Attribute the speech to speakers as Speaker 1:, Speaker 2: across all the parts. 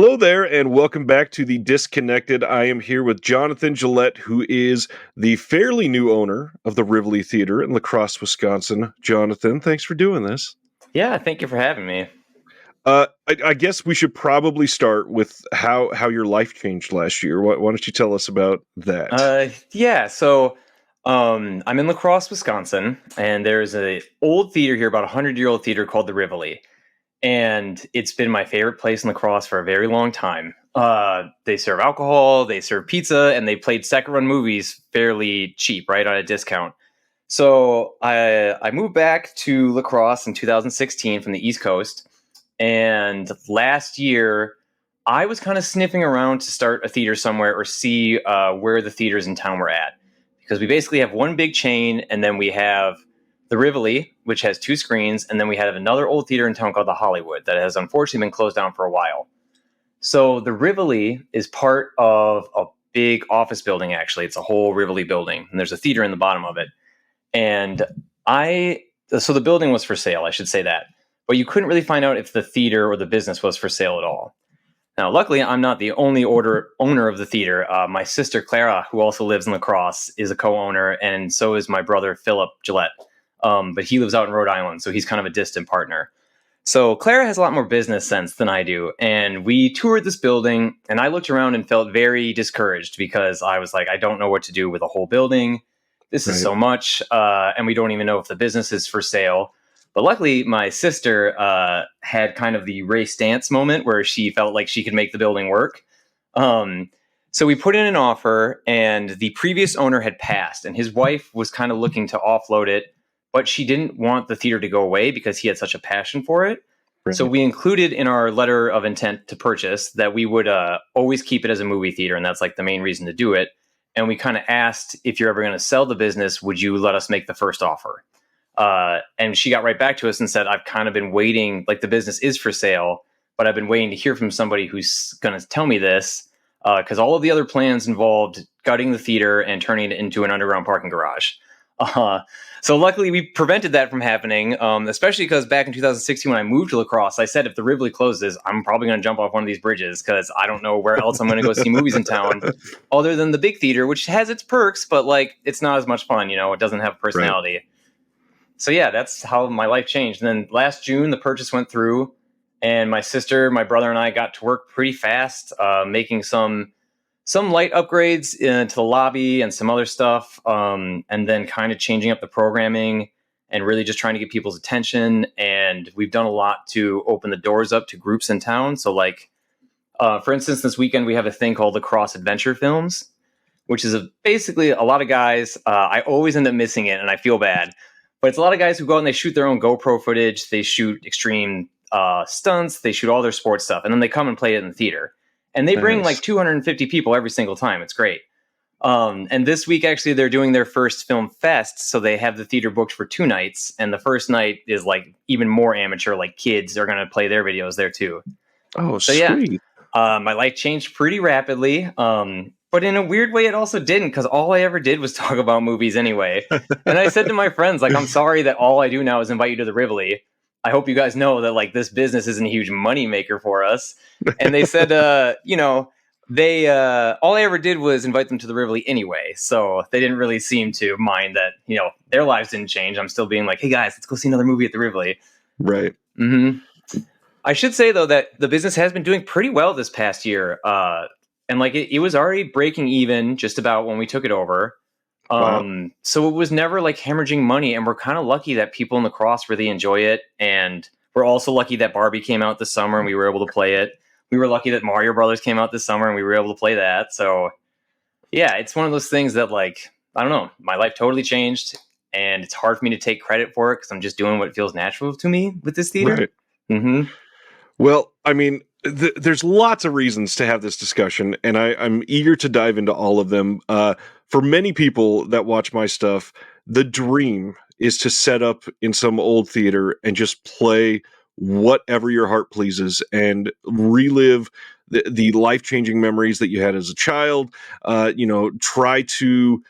Speaker 1: Hello there, and welcome back to the Disconnected. I am here with Jonathan Gelatt, who is the fairly new owner of the Rivoli Theatre in La Crosse, Wisconsin. Jonathan, thanks for doing this.
Speaker 2: Yeah, thank you for having me.
Speaker 1: I guess we should probably start with how your life changed last year. Why don't you tell us about that?
Speaker 2: I'm in La Crosse, Wisconsin, and there's an old theater here, about 100-year-old theater called the Rivoli. And it's been my favorite place in La Crosse for a very long time. They serve alcohol, they serve pizza, and they played second-run movies fairly cheap, right, on a discount. So I moved back to La Crosse in 2016 from the East Coast, and last year I was kind of sniffing around to start a theater somewhere or see where the theaters in town were at. Because we basically have one big chain, and then we have the Rivoli, which has 2 screens, and then we have another old theater in town called the Hollywood that has unfortunately been closed down for a while. So the Rivoli is part of a big office building, actually. It's a whole Rivoli building, and there's a theater in the bottom of it. And so the building was for sale, I should say that. But you couldn't really find out if the theater or the business was for sale at all. Now, luckily, I'm not the only owner of the theater. My sister, Clara, who also lives in La Crosse, is a co-owner, and so is my brother, Philip Gillette. But he lives out in Rhode Island, so he's kind of a distant partner. So Clara has a lot more business sense than I do, and we toured this building, and I looked around and felt very discouraged because I was like, I don't know what to do with a whole building. This is so much, and we don't even know if the business is for sale. But luckily, my sister had kind of the Ray Stantz moment where she felt like she could make the building work. So we put in an offer, and the previous owner had passed, and his wife was kind of looking to offload it, but she didn't want the theater to go away because he had such a passion for it. Right. So we included in our letter of intent to purchase that we would always keep it as a movie theater, and that's like the main reason to do it. And we kind of asked, if you're ever going to sell the business, would you let us make the first offer? And she got right back to us and said, I've kind of been waiting, like the business is for sale, but I've been waiting to hear from somebody who's going to tell me this, because all of the other plans involved gutting the theater and turning it into an underground parking garage. So luckily we prevented that from happening, especially because back in 2016 when I moved to La Crosse, I said if the Rivoli closes, I'm probably going to jump off one of these bridges because I don't know where else I'm going to go see movies in town other than the big theater, which has its perks, but like it's not as much fun, it doesn't have personality. Right. So yeah, that's how my life changed. And then last June, the purchase went through, and my sister, my brother, and I got to work pretty fast, making some light upgrades to the lobby and some other stuff, and then kind of changing up the programming and really just trying to get people's attention. And we've done a lot to open the doors up to groups in town. So like, for instance, this weekend we have a thing called the Crosse Adventure Films, which is basically a lot of guys. I always end up missing it, and I feel bad. But it's a lot of guys who go out and they shoot their own GoPro footage. They shoot extreme stunts. They shoot all their sports stuff. And then they come and play it in the theater. And they bring like 250 people every single time. It's great. And this week, actually, they're doing their first film fest. So they have the theater booked for 2 nights. And the first night is like even more amateur, like kids are going to play their videos there too.
Speaker 1: Oh, so sweet.
Speaker 2: Yeah, my life changed pretty rapidly. But in a weird way, it also didn't, because all I ever did was talk about movies anyway. And I said to my friends, like, I'm sorry that all I do now is invite you to the Rivoli. I hope you guys know that, like, this business isn't a huge money maker for us. And they said, all I ever did was invite them to the Rivoli anyway. So they didn't really seem to mind that, their lives didn't change. I'm still being like, hey, guys, let's go see another movie at the Rivoli.
Speaker 1: Right.
Speaker 2: Mm-hmm. I should say, though, that the business has been doing pretty well this past year. And like it was already breaking even just about when we took it over. Wow. So it was never like hemorrhaging money. And we're kind of lucky that people in La Crosse really enjoy it. And we're also lucky that Barbie came out this summer and we were able to play it. We were lucky that Mario Brothers came out this summer and we were able to play that. So yeah, it's one of those things that, like, I don't know, my life totally changed. And it's hard for me to take credit for it because I'm just doing what feels natural to me with this theater.
Speaker 1: Right.
Speaker 2: Mm-hmm.
Speaker 1: Well, I mean, there's lots of reasons to have this discussion, and I'm eager to dive into all of them. For many people that watch my stuff, the dream is to set up in some old theater and just play whatever your heart pleases and relive the life-changing memories that you had as a child. Try to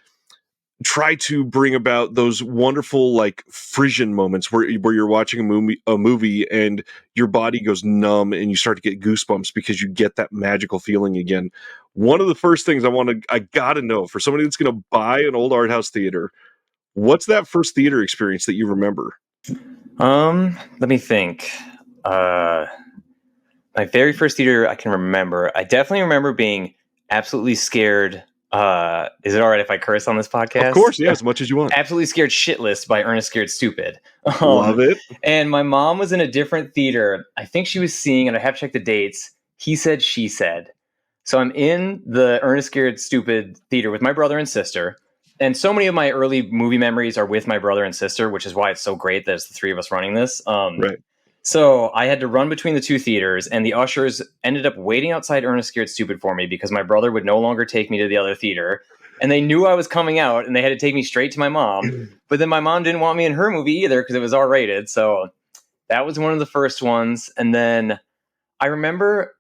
Speaker 1: try to bring about those wonderful like Frisian moments where you're watching a movie and your body goes numb and you start to get goosebumps because you get that magical feeling again. One of the first things I gotta know for somebody that's going to buy an old art house theater, what's that first theater experience that you remember?
Speaker 2: Let me think. Uh, my very first theater I can remember. I definitely remember being absolutely scared. Is it all right if I curse on this podcast?
Speaker 1: Of course, yeah, as much as you want.
Speaker 2: Absolutely scared shitless by Ernest Scared Stupid.
Speaker 1: Love it.
Speaker 2: And my mom was in a different theater. I think she was seeing, and I have to check the dates. He Said, She Said. So I'm in the Ernest Scared Stupid theater with my brother and sister. And so many of my early movie memories are with my brother and sister, which is why it's so great that it's the three of us running this.
Speaker 1: Right.
Speaker 2: So I had to run between the two theaters, and the ushers ended up waiting outside Ernest Scared Stupid for me because my brother would no longer take me to the other theater. And they knew I was coming out, and they had to take me straight to my mom. But then my mom didn't want me in her movie either because it was R-rated. So that was one of the first ones. And then I remember,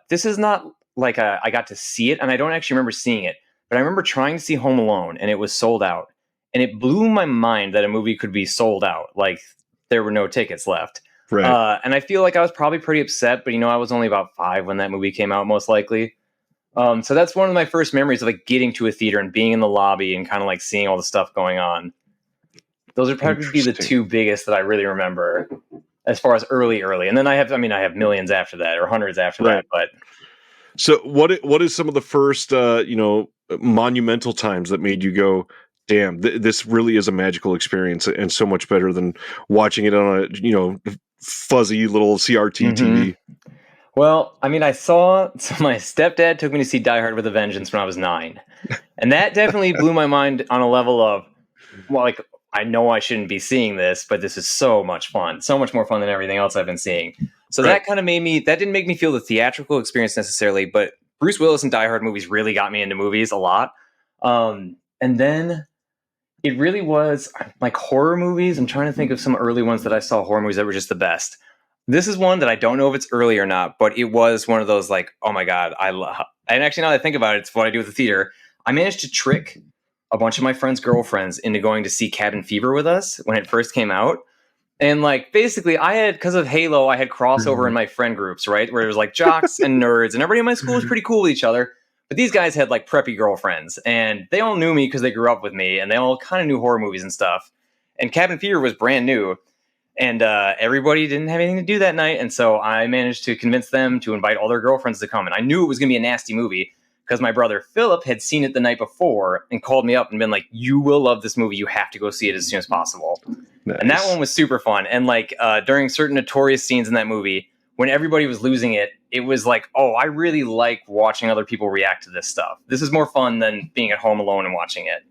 Speaker 2: this is not like I got to see it, and I don't actually remember seeing it. But I remember trying to see Home Alone, and it was sold out. And it blew my mind that a movie could be sold out. Like, there were no tickets left.
Speaker 1: Right.
Speaker 2: And I feel like I was probably pretty upset, but I was only about 5 when that movie came out, most likely. So that's one of my first memories of like getting to a theater and being in the lobby and kind of like seeing all the stuff going on. Those would probably be the two biggest that I really remember as far as early. And then I have millions after that or hundreds after that. But
Speaker 1: so what is some of the first, monumental times that made you go, damn, this really is a magical experience and so much better than watching it on a, fuzzy little CRT TV.
Speaker 2: Well, my stepdad took me to see Die Hard with a Vengeance when I was 9. And that definitely blew my mind on a level of, well, like, I know I shouldn't be seeing this, but this is so much fun. So much more fun than everything else I've been seeing. So that kind of that didn't make me feel the theatrical experience necessarily, but Bruce Willis and Die Hard movies really got me into movies a lot. And then it really was like horror movies. I'm trying to think of some early ones that I saw, horror movies that were just the best. This is one that I don't know if it's early or not, but it was one of those like, oh my God, and actually now that I think about it, it's what I do at the theater. I managed to trick a bunch of my friends' girlfriends into going to see Cabin Fever with us when it first came out. And like, basically because of Halo, I had crossover in my friend groups, right? Where there was like jocks and nerds and everybody in my school was pretty cool with each other. But these guys had like preppy girlfriends and they all knew me because they grew up with me and they all kind of knew horror movies and stuff. And Cabin Fever was brand new. And everybody didn't have anything to do that night. And so I managed to convince them to invite all their girlfriends to come. And I knew it was going to be a nasty movie because my brother Philip had seen it the night before and called me up and been like, you will love this movie. You have to go see it as soon as possible. Nice. And that one was super fun. And like during certain notorious scenes in that movie, when everybody was losing it, it was like, oh, I really like watching other people react to this stuff. This is more fun than being at home alone and watching it.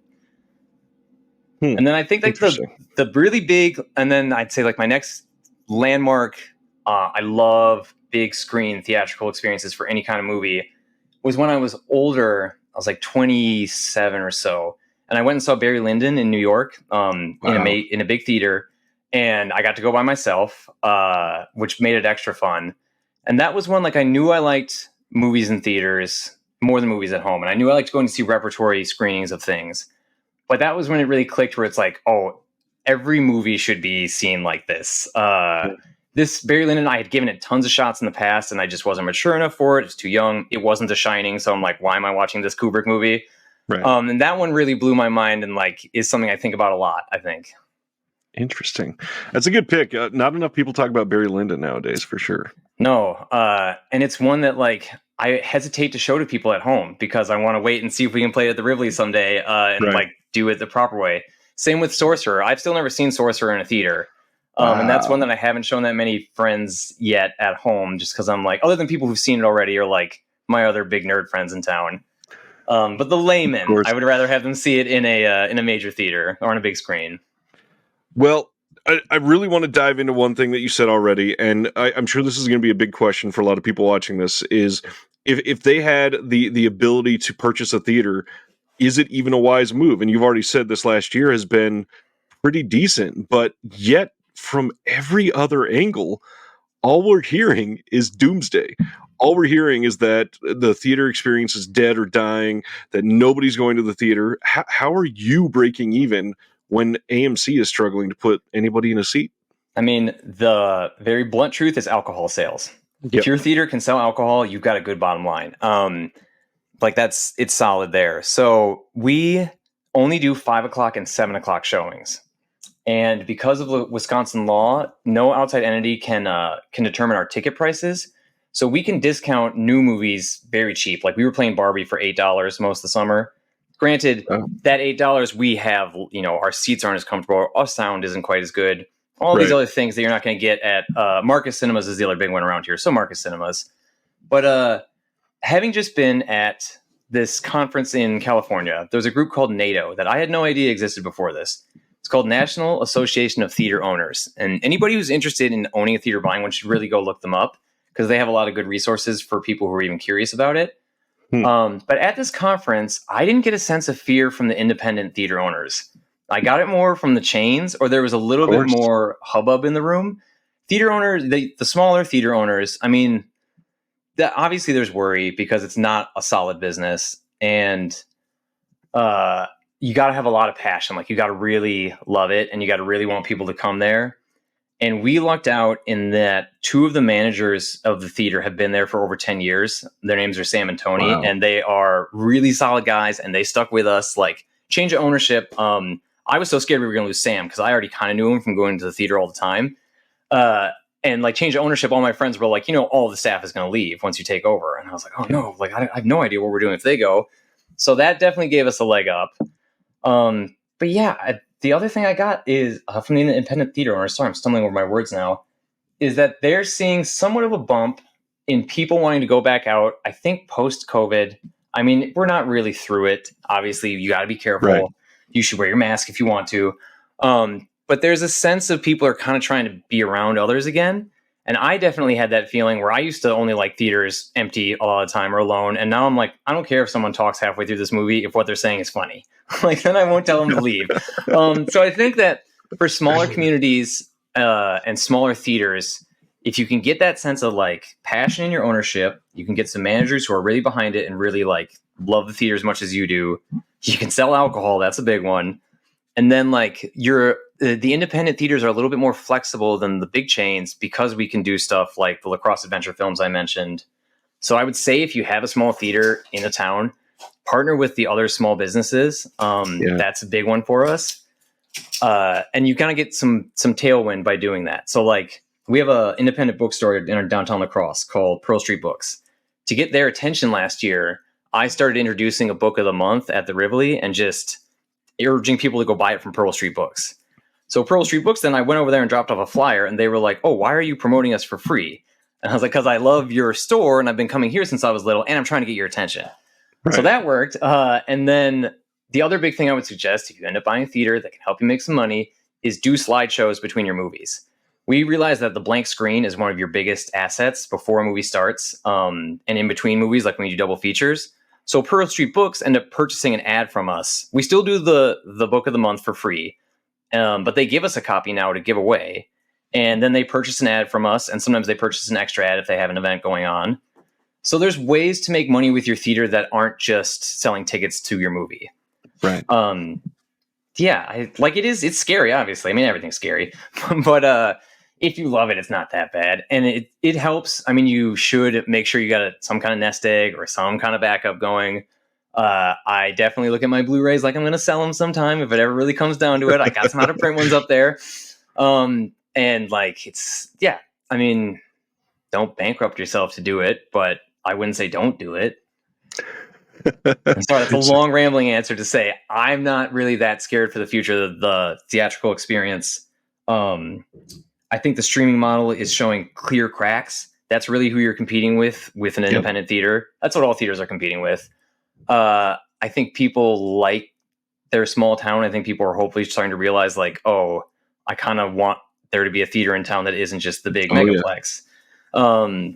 Speaker 2: And then I think like the really big, and then I'd say like my next landmark, I love big screen theatrical experiences for any kind of movie, was when I was older. I was like 27 or so. And I went and saw Barry Lyndon in New York in a big theater. And I got to go by myself, which made it extra fun. And that was one, like, I knew I liked movies in theaters more than movies at home. And I knew I liked going to see repertory screenings of things. But that was when it really clicked where it's like, oh, every movie should be seen like this. This Barry Lyndon, I had given it tons of shots in the past, and I just wasn't mature enough for it. It was too young. It wasn't The Shining. So I'm like, why am I watching this Kubrick movie? Right. And that one really blew my mind and like is something I think about a lot, I think.
Speaker 1: Interesting. That's a good pick. Not enough people talk about Barry Lyndon nowadays, for sure.
Speaker 2: No. And it's one that like I hesitate to show to people at home because I want to wait and see if we can play it at the Rivoli someday and like do it the proper way. Same with Sorcerer. I've still never seen Sorcerer in a theater. And that's one that I haven't shown that many friends yet at home just because I'm like, other than people who've seen it already or like my other big nerd friends in town. But the layman, I would rather have them see it in a major theater or on a big screen.
Speaker 1: Well, I really want to dive into one thing that you said already, and I'm sure this is going to be a big question for a lot of people watching this, is if they had the ability to purchase a theater, is it even a wise move? And you've already said this last year has been pretty decent, but yet from every other angle, all we're hearing is doomsday. All we're hearing is that the theater experience is dead or dying, that nobody's going to the theater. How are you breaking even when AMC is struggling to put anybody in a seat?
Speaker 2: I mean, the very blunt truth is alcohol sales.
Speaker 1: Yep.
Speaker 2: If your theater can sell alcohol, you've got a good bottom line. It's solid there. So we only do 5 o'clock and 7 o'clock showings. And because of the Wisconsin law, no outside entity can determine our ticket prices. So we can discount new movies very cheap. Like we were playing Barbie for $8 most of the summer. Granted, that $8 we have, our seats aren't as comfortable. Our sound isn't quite as good. All these other things that you're not going to get at Marcus Cinemas is the other big one around here. So Marcus Cinemas. But having just been at this conference in California, there's a group called NATO that I had no idea existed before this. It's called National Association of Theater Owners. And anybody who's interested in owning a theater, buying one, should really go look them up because they have a lot of good resources for people who are even curious about it. But at this conference, I didn't get a sense of fear from the independent theater owners. I got it more from the chains, or there was a little bit more hubbub in the room. Theater owners, the smaller theater owners, I mean, obviously there's worry because it's not a solid business, and you got to have a lot of passion. Like you got to really love it, and you got to really want people to come there. And we lucked out in that 2 of the managers of the theater have been there for over 10 years. Their names are Sam and Tony, and they are really solid guys, and they stuck with us. Like change of ownership. I was so scared we were going to lose Sam because I already kind of knew him from going to the theater all the time. And like change of ownership, all my friends were like, all the staff is going to leave once you take over. And I was like, oh no, like I have no idea what we're doing if they go. So that definitely gave us a leg up. But yeah, the other thing I got is from the independent theater owners, sorry, I'm stumbling over my words now, is that they're seeing somewhat of a bump in people wanting to go back out. I think post-COVID, I mean, we're not really through it. Obviously, you got to be careful. Right. You should wear your mask if you want to. But there's a sense of people are kind of trying to be around others again. And I definitely had that feeling where I used to only like theaters empty a lot of the time or alone. And now I'm like, I don't care if someone talks halfway through this movie if what they're saying is funny. Like, then I won't tell them to leave. So I think that for smaller communities and smaller theaters, if you can get that sense of like passion in your ownership, you can get some managers who are really behind it and really like love the theater as much as you do. You can sell alcohol. That's a big one. And then like the independent theaters are a little bit more flexible than the big chains because we can do stuff like the LaCrosse adventure films I mentioned. So I would say if you have a small theater in a town, partner with the other small businesses. That's a big one for us. And you kind of get some tailwind by doing that. So like we have an independent bookstore in our downtown LaCrosse called Pearl Street Books. To get their attention last year, I started introducing a book of the month at the Rivoli and just urging people to go buy it from Pearl Street Books. So Pearl Street Books, then I went over there and dropped off a flyer and they were like, oh, why are you promoting us for free? And I was like, because I love your store and I've been coming here since I was little and I'm trying to get your attention. Right. So that worked. And then the other big thing I would suggest if you end up buying a theater that can help you make some money is do slideshows between your movies. We realize that the blank screen is one of your biggest assets before a movie starts and in between movies, like when you do double features. So Pearl Street Books end up purchasing an ad from us. We still do the book of the month for free, but they give us a copy now to give away. And then they purchase an ad from us, and sometimes they purchase an extra ad if they have an event going on. So there's ways to make money with your theater that aren't just selling tickets to your movie.
Speaker 1: Right.
Speaker 2: It's scary, obviously. I mean, everything's scary. But if you love it, it's not that bad. And it helps. I mean, you should make sure you got some kind of nest egg or some kind of backup going. I definitely look at my Blu-rays like I'm going to sell them sometime if it ever really comes down to it. I got some out-of-print ones up there. And like, I mean, don't bankrupt yourself to do it, but I wouldn't say don't do it. I'm sorry, that's a long rambling answer to say I'm not really that scared for the future of the theatrical experience. I think the streaming model is showing clear cracks. That's really who you're competing with an independent theater. That's what all theaters are competing with. I think people like their small town. I think people are hopefully starting to realize like, oh, I kind of want there to be a theater in town that isn't just the big megaplex. Yeah.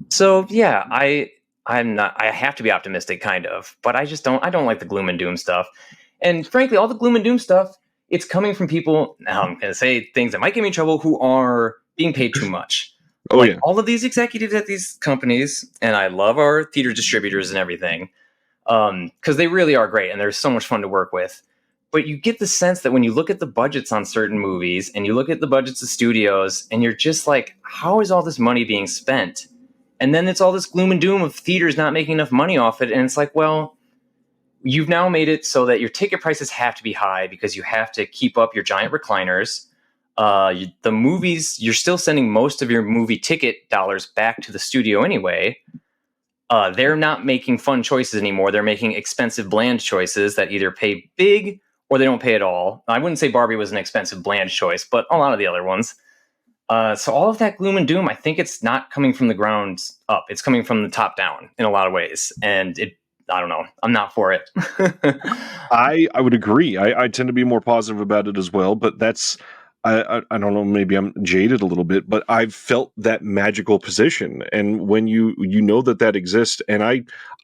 Speaker 2: So yeah, I have to be optimistic kind of, but I don't like the gloom and doom stuff. And frankly, all the gloom and doom stuff, it's coming from people, now I'm going to say things that might get me in trouble, who are being paid too much.
Speaker 1: Oh
Speaker 2: Like
Speaker 1: yeah.
Speaker 2: all of these executives at these companies, and I love our theater distributors and everything, because they really are great and they're so much fun to work with. But you get the sense that when you look at the budgets on certain movies and you look at the budgets of studios, and you're just like, how is all this money being spent? And then it's all this gloom and doom of theaters not making enough money off it. And it's like, well, you've now made it so that your ticket prices have to be high because you have to keep up your giant recliners. The movies, you're still sending most of your movie ticket dollars back to the studio anyway. They're not making fun choices anymore. They're making expensive, bland choices that either pay big or they don't pay at all. I wouldn't say Barbie was an expensive, bland choice, but a lot of the other ones. So all of that gloom and doom, I think it's not coming from the ground up. It's coming from the top down in a lot of ways. And I don't know. I'm not for it.
Speaker 1: I would agree. I tend to be more positive about it as well, but that's I don't know, maybe I'm jaded a little bit, but I've felt that magical position. And when you know that exists, and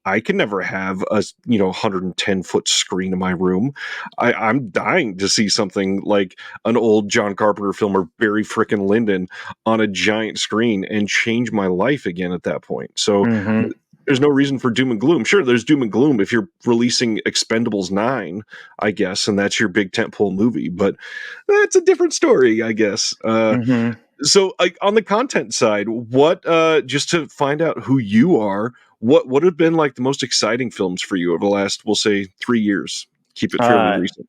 Speaker 1: I can never have a 110-foot screen in my room. I'm dying to see something like an old John Carpenter film or Barry frickin' Lyndon on a giant screen and change my life again at that point. So
Speaker 2: Mm-hmm.
Speaker 1: there's no reason for doom and gloom. Sure, there's doom and gloom if you're releasing Expendables 9, I guess, and that's your big tentpole movie, but that's a different story, I guess.
Speaker 2: Mm-hmm.
Speaker 1: So on the content side, what just to find out who you are, what have been like the most exciting films for you over the last, we'll say, 3 years? Keep it fairly recent.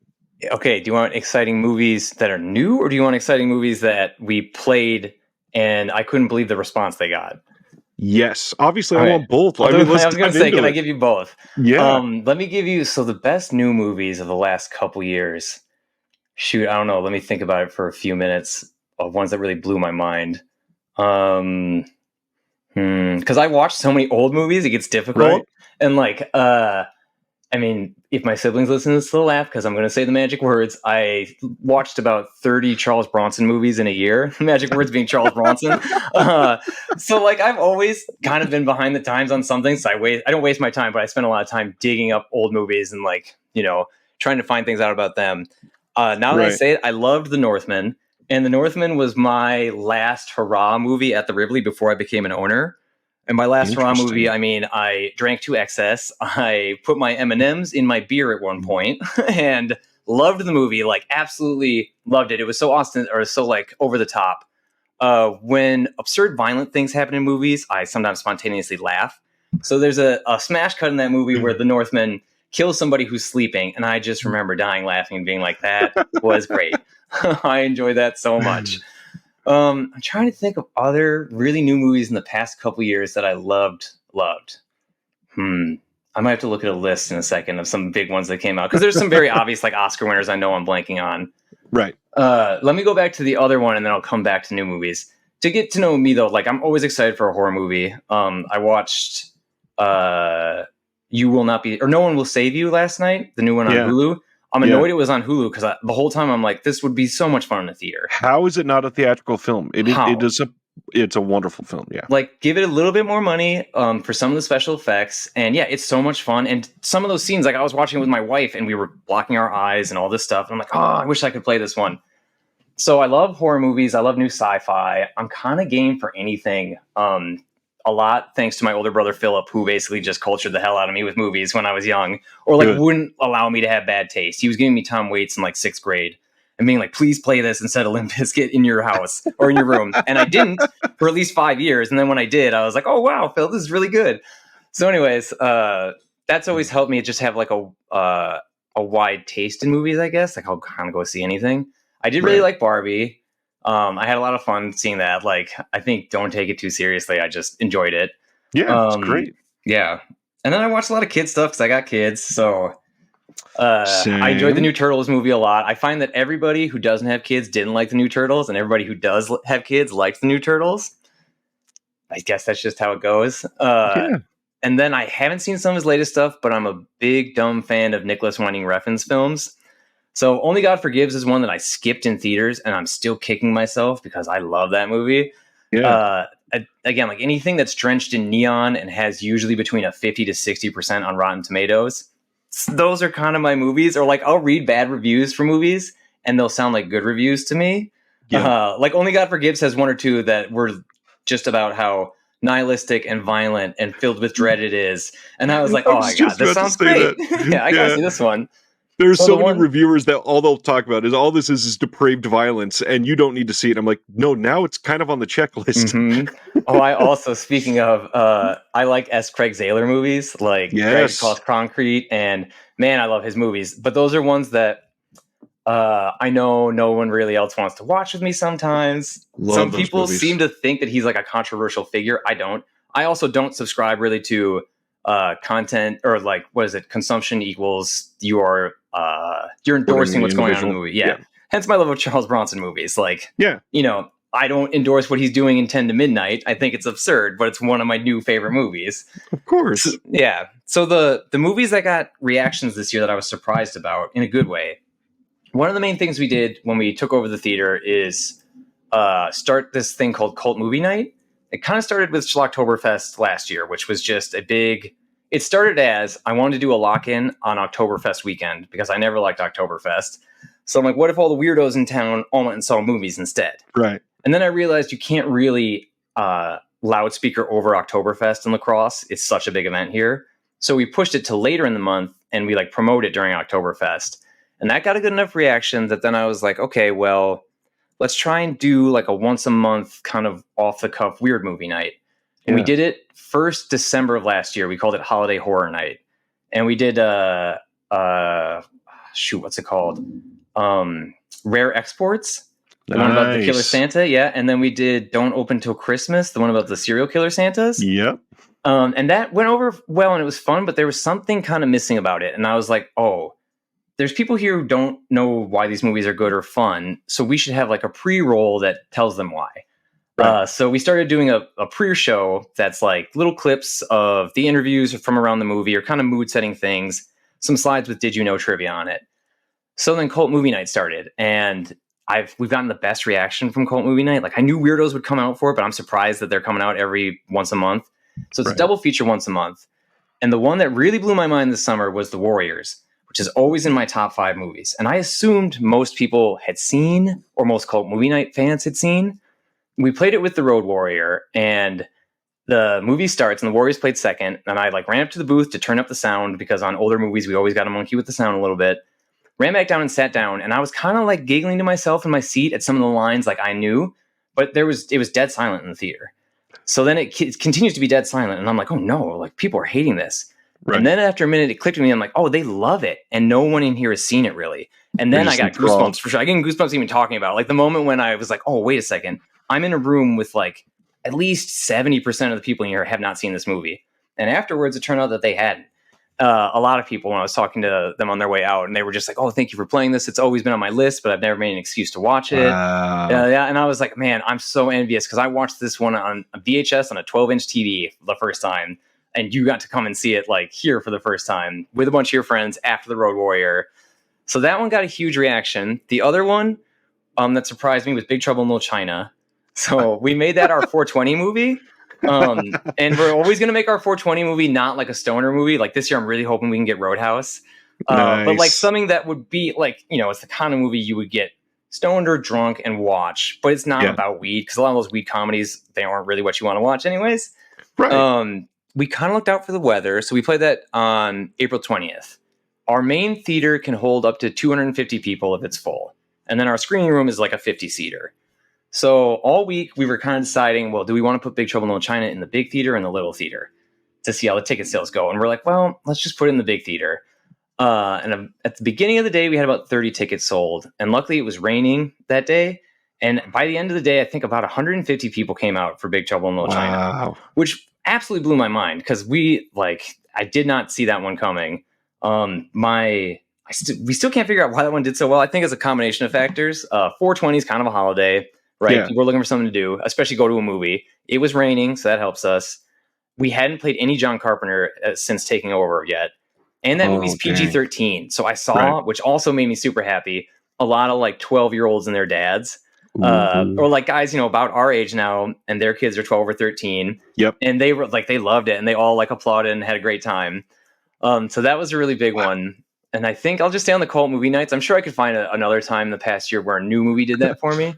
Speaker 2: Okay, do you want exciting movies that are new, or do you want exciting movies that we played and I couldn't believe the response they got?
Speaker 1: Yes, obviously I
Speaker 2: Okay.
Speaker 1: want both.
Speaker 2: I
Speaker 1: Let's
Speaker 2: was going
Speaker 1: dive
Speaker 2: to say,
Speaker 1: into
Speaker 2: can I
Speaker 1: it.
Speaker 2: give you both?
Speaker 1: Yeah.
Speaker 2: Let me give you, so the best new movies of the last couple years. Shoot, I don't know. Let me think about it for a few minutes of ones that really blew my mind. Because I watched so many old movies, it gets difficult.
Speaker 1: Right.
Speaker 2: And like, I mean, if my siblings listen to this, they'll laugh because I'm going to say the magic words. I watched about 30 Charles Bronson movies in a year. Magic words being Charles Bronson. So like, I've always kind of been behind the times on something. So I don't waste my time, but I spend a lot of time digging up old movies and like, trying to find things out about them. Now that I
Speaker 1: Right.
Speaker 2: say it, I loved The Northman. And The Northman was my last hurrah movie at the Rivoli before I became an owner. And my last hurrah movie, I mean, I drank to excess. I put my M&Ms in my beer at one point and loved the movie, like absolutely loved it. It was so so like over the top. When absurd violent things happen in movies, I sometimes spontaneously laugh. So there's a smash cut in that movie where the Northman kills somebody who's sleeping. And I just remember dying laughing and being like, that was great. I enjoyed that so much. I'm trying to think of other really new movies in the past couple years that I loved. I might have to look at a list in a second of some big ones that came out because there's some very obvious like Oscar winners I know I'm blanking on.
Speaker 1: Right.
Speaker 2: Let me go back to the other one and then I'll come back to new movies. To get to know me though, like I'm always excited for a horror movie. I watched You Will Not Be or No One Will Save You last night, the new one on Hulu. I'm annoyed it was on Hulu because the whole time I'm like, this would be so much fun in a theater.
Speaker 1: How is it not a theatrical film? It's a wonderful film. Yeah.
Speaker 2: Like, give it a little bit more money for some of the special effects. And yeah, it's so much fun. And some of those scenes, like I was watching it with my wife and we were blocking our eyes and all this stuff. And I'm like, oh, I wish I could play this one. So I love horror movies. I love new sci-fi. I'm kind of game for anything. A lot thanks to my older brother, Philip, who basically just cultured the hell out of me with movies when I was young or like wouldn't allow me to have bad taste. He was giving me Tom Waits in like 6th grade and being like, please play this instead of Limp Bizkit in your house or in your room. And I didn't for at least 5 years. And then when I did, I was like, oh, wow, Phil, this is really good. So anyways, that's always helped me just have like a wide taste in movies, I guess. Like I'll kind of go see anything. I did really like Barbie. I had a lot of fun seeing that. Like, I think don't take it too seriously. I just enjoyed it.
Speaker 1: Yeah, it's great.
Speaker 2: Yeah. And then I watched a lot of kid stuff because I got kids. So I enjoyed the new Turtles movie a lot. I find that everybody who doesn't have kids didn't like the new Turtles, and everybody who does have kids likes the new Turtles. I guess that's just how it goes. And then I haven't seen some of his latest stuff, but I'm a big, dumb fan of Nicholas Winding Refn's films. So Only God Forgives is one that I skipped in theaters, and I'm still kicking myself because I love that movie.
Speaker 1: Yeah.
Speaker 2: Again, like anything that's drenched in neon and has usually between a 50 to 60% on Rotten Tomatoes, those are kind of my movies. Or like I'll read bad reviews for movies, and they'll sound like good reviews to me.
Speaker 1: Yeah.
Speaker 2: Like Only God Forgives has one or two that were just about how nihilistic and violent and filled with dread it is. And I was like, oh my God,
Speaker 1: just
Speaker 2: this
Speaker 1: about to
Speaker 2: sounds
Speaker 1: say
Speaker 2: great.
Speaker 1: that.
Speaker 2: Yeah, I gotta see this one.
Speaker 1: There's
Speaker 2: So
Speaker 1: so
Speaker 2: the
Speaker 1: many
Speaker 2: one,
Speaker 1: reviewers that all they'll talk about is all this is depraved violence, and you don't need to see it. I'm like, no, now it's kind of on the checklist.
Speaker 2: Oh, I also, speaking of, I like S. Craig Zahler movies, like Drag
Speaker 1: Yes.
Speaker 2: Across Concrete, and man, I love his movies. But those are ones that I know no one really else wants to watch with me sometimes.
Speaker 1: Love
Speaker 2: Some
Speaker 1: those
Speaker 2: people
Speaker 1: movies.
Speaker 2: seem to think that he's like a controversial figure. I don't. I also don't subscribe really to content, or like, what is it? Consumption equals you're endorsing what's going on in the movie. Yeah. Hence my love of Charles Bronson movies. Like,
Speaker 1: Yeah.
Speaker 2: you know, I don't endorse what he's doing in 10 to Midnight. I think it's absurd, but it's one of my new favorite movies.
Speaker 1: Of course.
Speaker 2: Yeah. So the movies that got reactions this year that I was surprised about in a good way. One of the main things we did when we took over the theater is start this thing called Cult Movie Night. It kind of started with Schlocktoberfest last year, which was just a big... It started as, I wanted to do a lock-in on Oktoberfest weekend because I never liked Oktoberfest. So I'm like, what if all the weirdos in town all went and saw movies instead?
Speaker 1: Right.
Speaker 2: And then I realized you can't really loudspeaker over Oktoberfest in La Crosse. It's such a big event here. So we pushed it to later in the month, and we like promote it during Oktoberfest. And that got a good enough reaction that then I was like, okay, well, let's try and do like a once a month kind of off the cuff weird movie night. And we did it first December of last year. We called it Holiday Horror Night. And we did what's it called? Rare Exports. The one about the Killer Santa, yeah. And then we did Don't Open Till Christmas, the one about the serial killer Santas.
Speaker 1: Yep.
Speaker 2: And that went over well, and it was fun, but there was something kind of missing about it. And I was like, oh, there's people here who don't know why these movies are good or fun, so we should have like a pre-roll that tells them why. Right. So we started doing a pre-show that's like little clips of the interviews from around the movie, or kind of mood-setting things, some slides with Did You Know trivia on it. So then Cult Movie Night started, and we've gotten the best reaction from Cult Movie Night. Like, I knew weirdos would come out for it, but I'm surprised that they're coming out every once a month. So it's a double feature once a month. And the one that really blew my mind this summer was The Warriors, which is always in my top 5 movies. And I assumed most people had seen, or most Cult Movie Night fans had seen. We played it with the Road Warrior, and the movie starts, and the Warriors played second. And I like ran up to the booth to turn up the sound, because on older movies, we always got to monkey with the sound a little bit. Ran back down and sat down, and I was kind of like giggling to myself in my seat at some of the lines like I knew, but it was dead silent in the theater. So then it continues to be dead silent, and I'm like, oh no, like people are hating this. Right. And then after a minute, it clicked with me. I'm like, oh, they love it, and no one in here has seen it really. And then I got goosebumps for sure. I get goosebumps even talking about it. Like the moment when I was like, oh, wait a second, I'm in a room with like at least 70% of the people in here have not seen this movie. And afterwards, it turned out that they hadn't. A lot of people, when I was talking to them on their way out, and they were just like, oh, thank you for playing this. It's always been on my list, but I've never made an excuse to watch it. Wow. Yeah. And I was like, man, I'm so envious, because I watched this one on a VHS on a 12-inch TV the first time, and you got to come and see it like here for the first time with a bunch of your friends after the Road Warrior. So that one got a huge reaction. The other one that surprised me was Big Trouble in Little China. So we made that our 420 movie. And we're always going to make our 420 movie not like a stoner movie. Like this year, I'm really hoping we can get Roadhouse. Nice. But like something that would be like, you know, it's the kind of movie you would get stoned or drunk and watch, but it's not about weed, because a lot of those weed comedies, they aren't really what you want to watch anyways. Right. We kind of looked out for the weather, so we played that on April 20th. Our main theater can hold up to 250 people if it's full. And then our screening room is like a 50-seater. So all week we were kind of deciding, well, do we want to put Big Trouble in Little China in the big theater and the little theater to see how the ticket sales go? And we're like, well, let's just put it in the big theater. And at the beginning of the day, we had about 30 tickets sold. And luckily it was raining that day. And by the end of the day, I think about 150 people came out for Big Trouble in Little China, which absolutely blew my mind, because I did not see that one coming. We still can't figure out why that one did so well. I think it's a combination of factors. 420 is kind of a holiday, right? Yeah. People are looking for something to do, especially go to a movie. It was raining, so that helps us. We hadn't played any John Carpenter since taking over yet. And that movie's PG-13. So I saw, which also made me super happy, a lot of like 12-year-olds and their dads. Or like guys, you know, about our age now, and their kids are 12 or 13. Yep. And they were like, they loved it, and they all like applauded and had a great time. So that was a really big one. And I think I'll just stay on the Cult Movie Nights. I'm sure I could find another time in the past year where a new movie did that for me.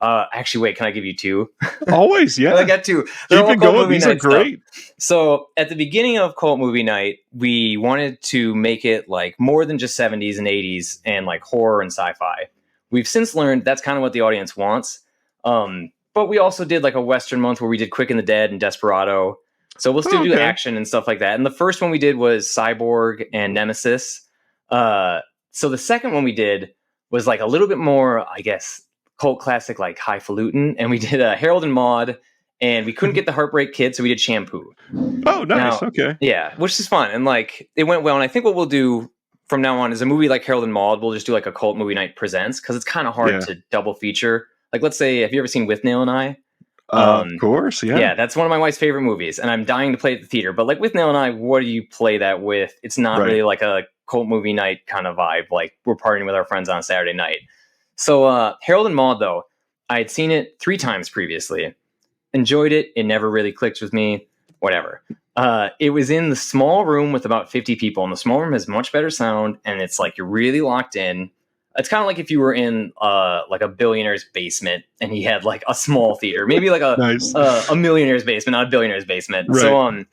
Speaker 2: Actually, wait, can I give you two?
Speaker 1: Always, yeah.
Speaker 2: I got two.
Speaker 1: Keep it going. These are great.
Speaker 2: So at the beginning of Cult Movie Night, we wanted to make it like more than just 70s and 80s and like horror and sci-fi. We've since learned that's kind of what the audience wants. But we also did like a Western month where we did Quick and the Dead and Desperado. So we'll still do action and stuff like that. And the first one we did was Cyborg and Nemesis. So the second one we did was like a little bit more, I guess, cult classic, like highfalutin. And we did Harold and Maude, and we couldn't get the Heartbreak Kid, so we did Shampoo.
Speaker 1: Oh, nice. Okay.
Speaker 2: Yeah, which is fun. And like it went well. And I think what we'll do from now on is a movie like Harold and Maude, we'll just do like a Cult Movie Night Presents, because it's kind of hard to double feature. Like, let's say, have you ever seen With Nail and I?
Speaker 1: Of course, yeah.
Speaker 2: Yeah, that's one of my wife's favorite movies, and I'm dying to play it at the theater. But like With Nail and I, what do you play that with? It's not really like a Cult Movie Night kind of vibe. Like we're partying with our friends on a Saturday night. So Harold and Maude, though, I had seen it 3 times previously. Enjoyed it. It never really clicked with me. Whatever. It was in the small room with about 50 people, and the small room has much better sound, and it's like you're really locked in. It's kind of like if you were in like a billionaire's basement and he had like a small theater, maybe like a millionaire's basement, not a billionaire's basement. Right. So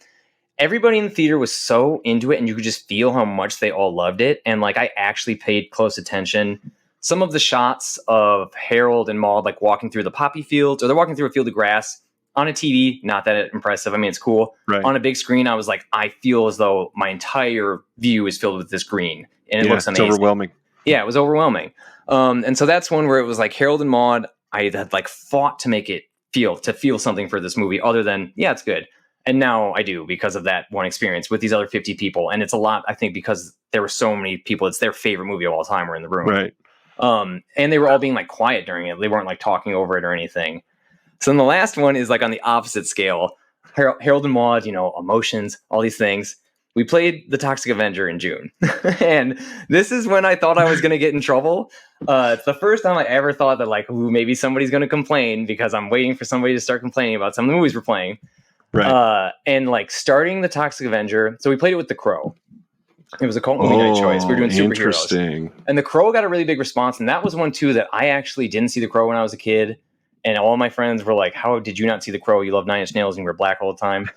Speaker 2: everybody in the theater was so into it, and you could just feel how much they all loved it. And like I actually paid close attention. Some of the shots of Harold and Maude like walking through the poppy fields, or they're walking through a field of grass on a TV, not that impressive. I mean, it's cool. Right. On a big screen, I was like, I feel as though my entire view is filled with this green, and it looks amazing.
Speaker 1: It's overwhelming.
Speaker 2: Yeah, it was overwhelming. And so that's one where it was like Harold and Maude, I had like fought to make it feel something for this movie other than, yeah, it's good. And now I do, because of that one experience with these other 50 people. And it's a lot, I think, because there were so many people, it's their favorite movie of all time were in the room.
Speaker 1: Right.
Speaker 2: And they were all being like quiet during it. They weren't like talking over it or anything. So then the last one is like on the opposite scale. Harold and Maude, emotions, all these things. We played The Toxic Avenger in June. And this is when I thought I was going to get in trouble. It's the first time I ever thought that like, maybe somebody's going to complain, because I'm waiting for somebody to start complaining about some of the movies we're playing. Right. And like starting The Toxic Avenger. So we played it with The Crow. It was a cult movie night choice. We were doing superheroes. And The Crow got a really big response. And that was one too that I actually didn't see The Crow when I was a kid. And all my friends were like, how did you not see The Crow? You love Nine Inch Nails and you were black all the time.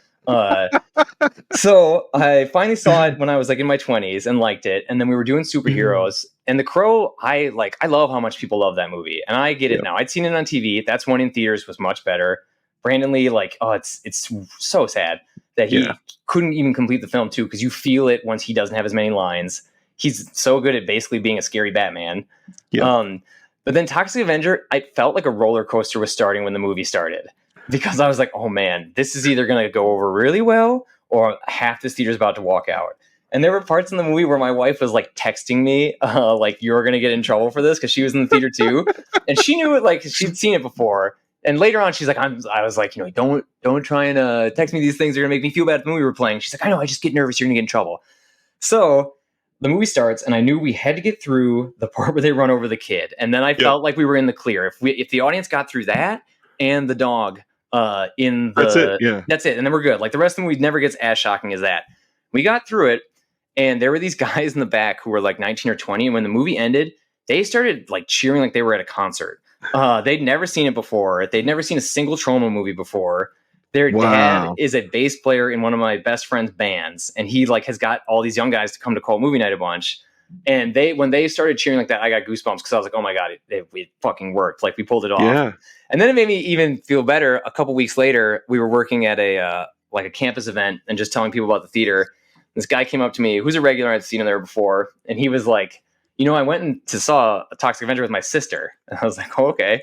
Speaker 2: So I finally saw it when I was like in my 20s and liked it. And then we were doing superheroes. And The Crow, I love how much people love that movie. And I get it now. I'd seen it on TV. That's one in theaters was much better. Brandon Lee, it's so sad that he couldn't even complete the film too, because you feel it once he doesn't have as many lines. He's so good at basically being a scary Batman. Yeah. But then Toxic Avenger, I felt like a roller coaster was starting when the movie started, because I was like, oh man, this is either going to go over really well or half this theater's about to walk out. And there were parts in the movie where my wife was like texting me, like, you're going to get in trouble for this, because she was in the theater too. And she knew it, like she'd seen it before. And later on, she's like, I was like, don't try and text me these things. They're going to make me feel bad at the movie we're playing. She's like, I know, I just get nervous. You're going to get in trouble. So the movie starts, and I knew we had to get through the part where they run over the kid. And then I felt like we were in the clear. If the audience got through that and the dog that's it. Yeah. That's it. And then we're good. Like the rest of the movie never gets as shocking as that. We got through it, and there were these guys in the back who were like 19 or 20. And when the movie ended, they started like cheering like they were at a concert. They'd never seen it before. They'd never seen a single Trauma movie before. Their dad is a bass player in one of my best friend's bands, and he like has got all these young guys to come to Cult Movie Night a bunch. And when they started cheering like that, I got goosebumps, because I was like, oh my god, it fucking worked. Like we pulled it off. Yeah. And then it made me even feel better. A couple weeks later, we were working at a campus event and just telling people about the theater. This guy came up to me, who's a regular. I'd seen him there before, and he was like, I went and saw a Toxic Avenger with my sister. And I was like, oh, okay.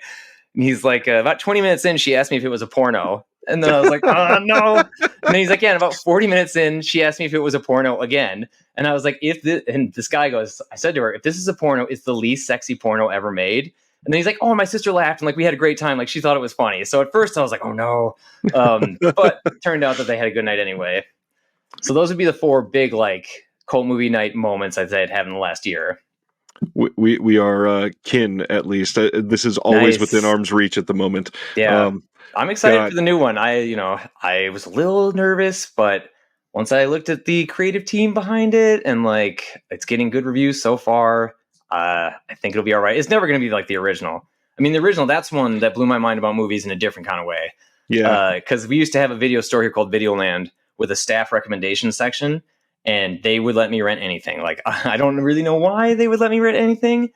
Speaker 2: And he's like, about 20 minutes in, she asked me if it was a porno. And then I was like, oh, no. And then he's like, yeah, and about 40 minutes in, she asked me if it was a porno again. And I was like, and this guy goes, I said to her, if this is a porno, it's the least sexy porno ever made. And then he's like, oh, and my sister laughed, and like we had a great time. Like she thought it was funny. So at first I was like, oh no. But it turned out that they had a good night anyway. So those would be the 4 big like Cult Movie Night moments I'd say I'd have in the last year.
Speaker 1: We are kin, at least. This is always within arm's reach at the moment.
Speaker 2: Yeah. I'm excited for the new one. I was a little nervous, but once I looked at the creative team behind it, and like it's getting good reviews so far, I think it'll be all right. It's never going to be like the original. I mean, the original, that's one that blew my mind about movies in a different kind of way.
Speaker 1: Yeah.
Speaker 2: Because we used to have a video store here called Videoland with a staff recommendation section, and they would let me rent anything. Like, I don't really know why they would let me rent anything,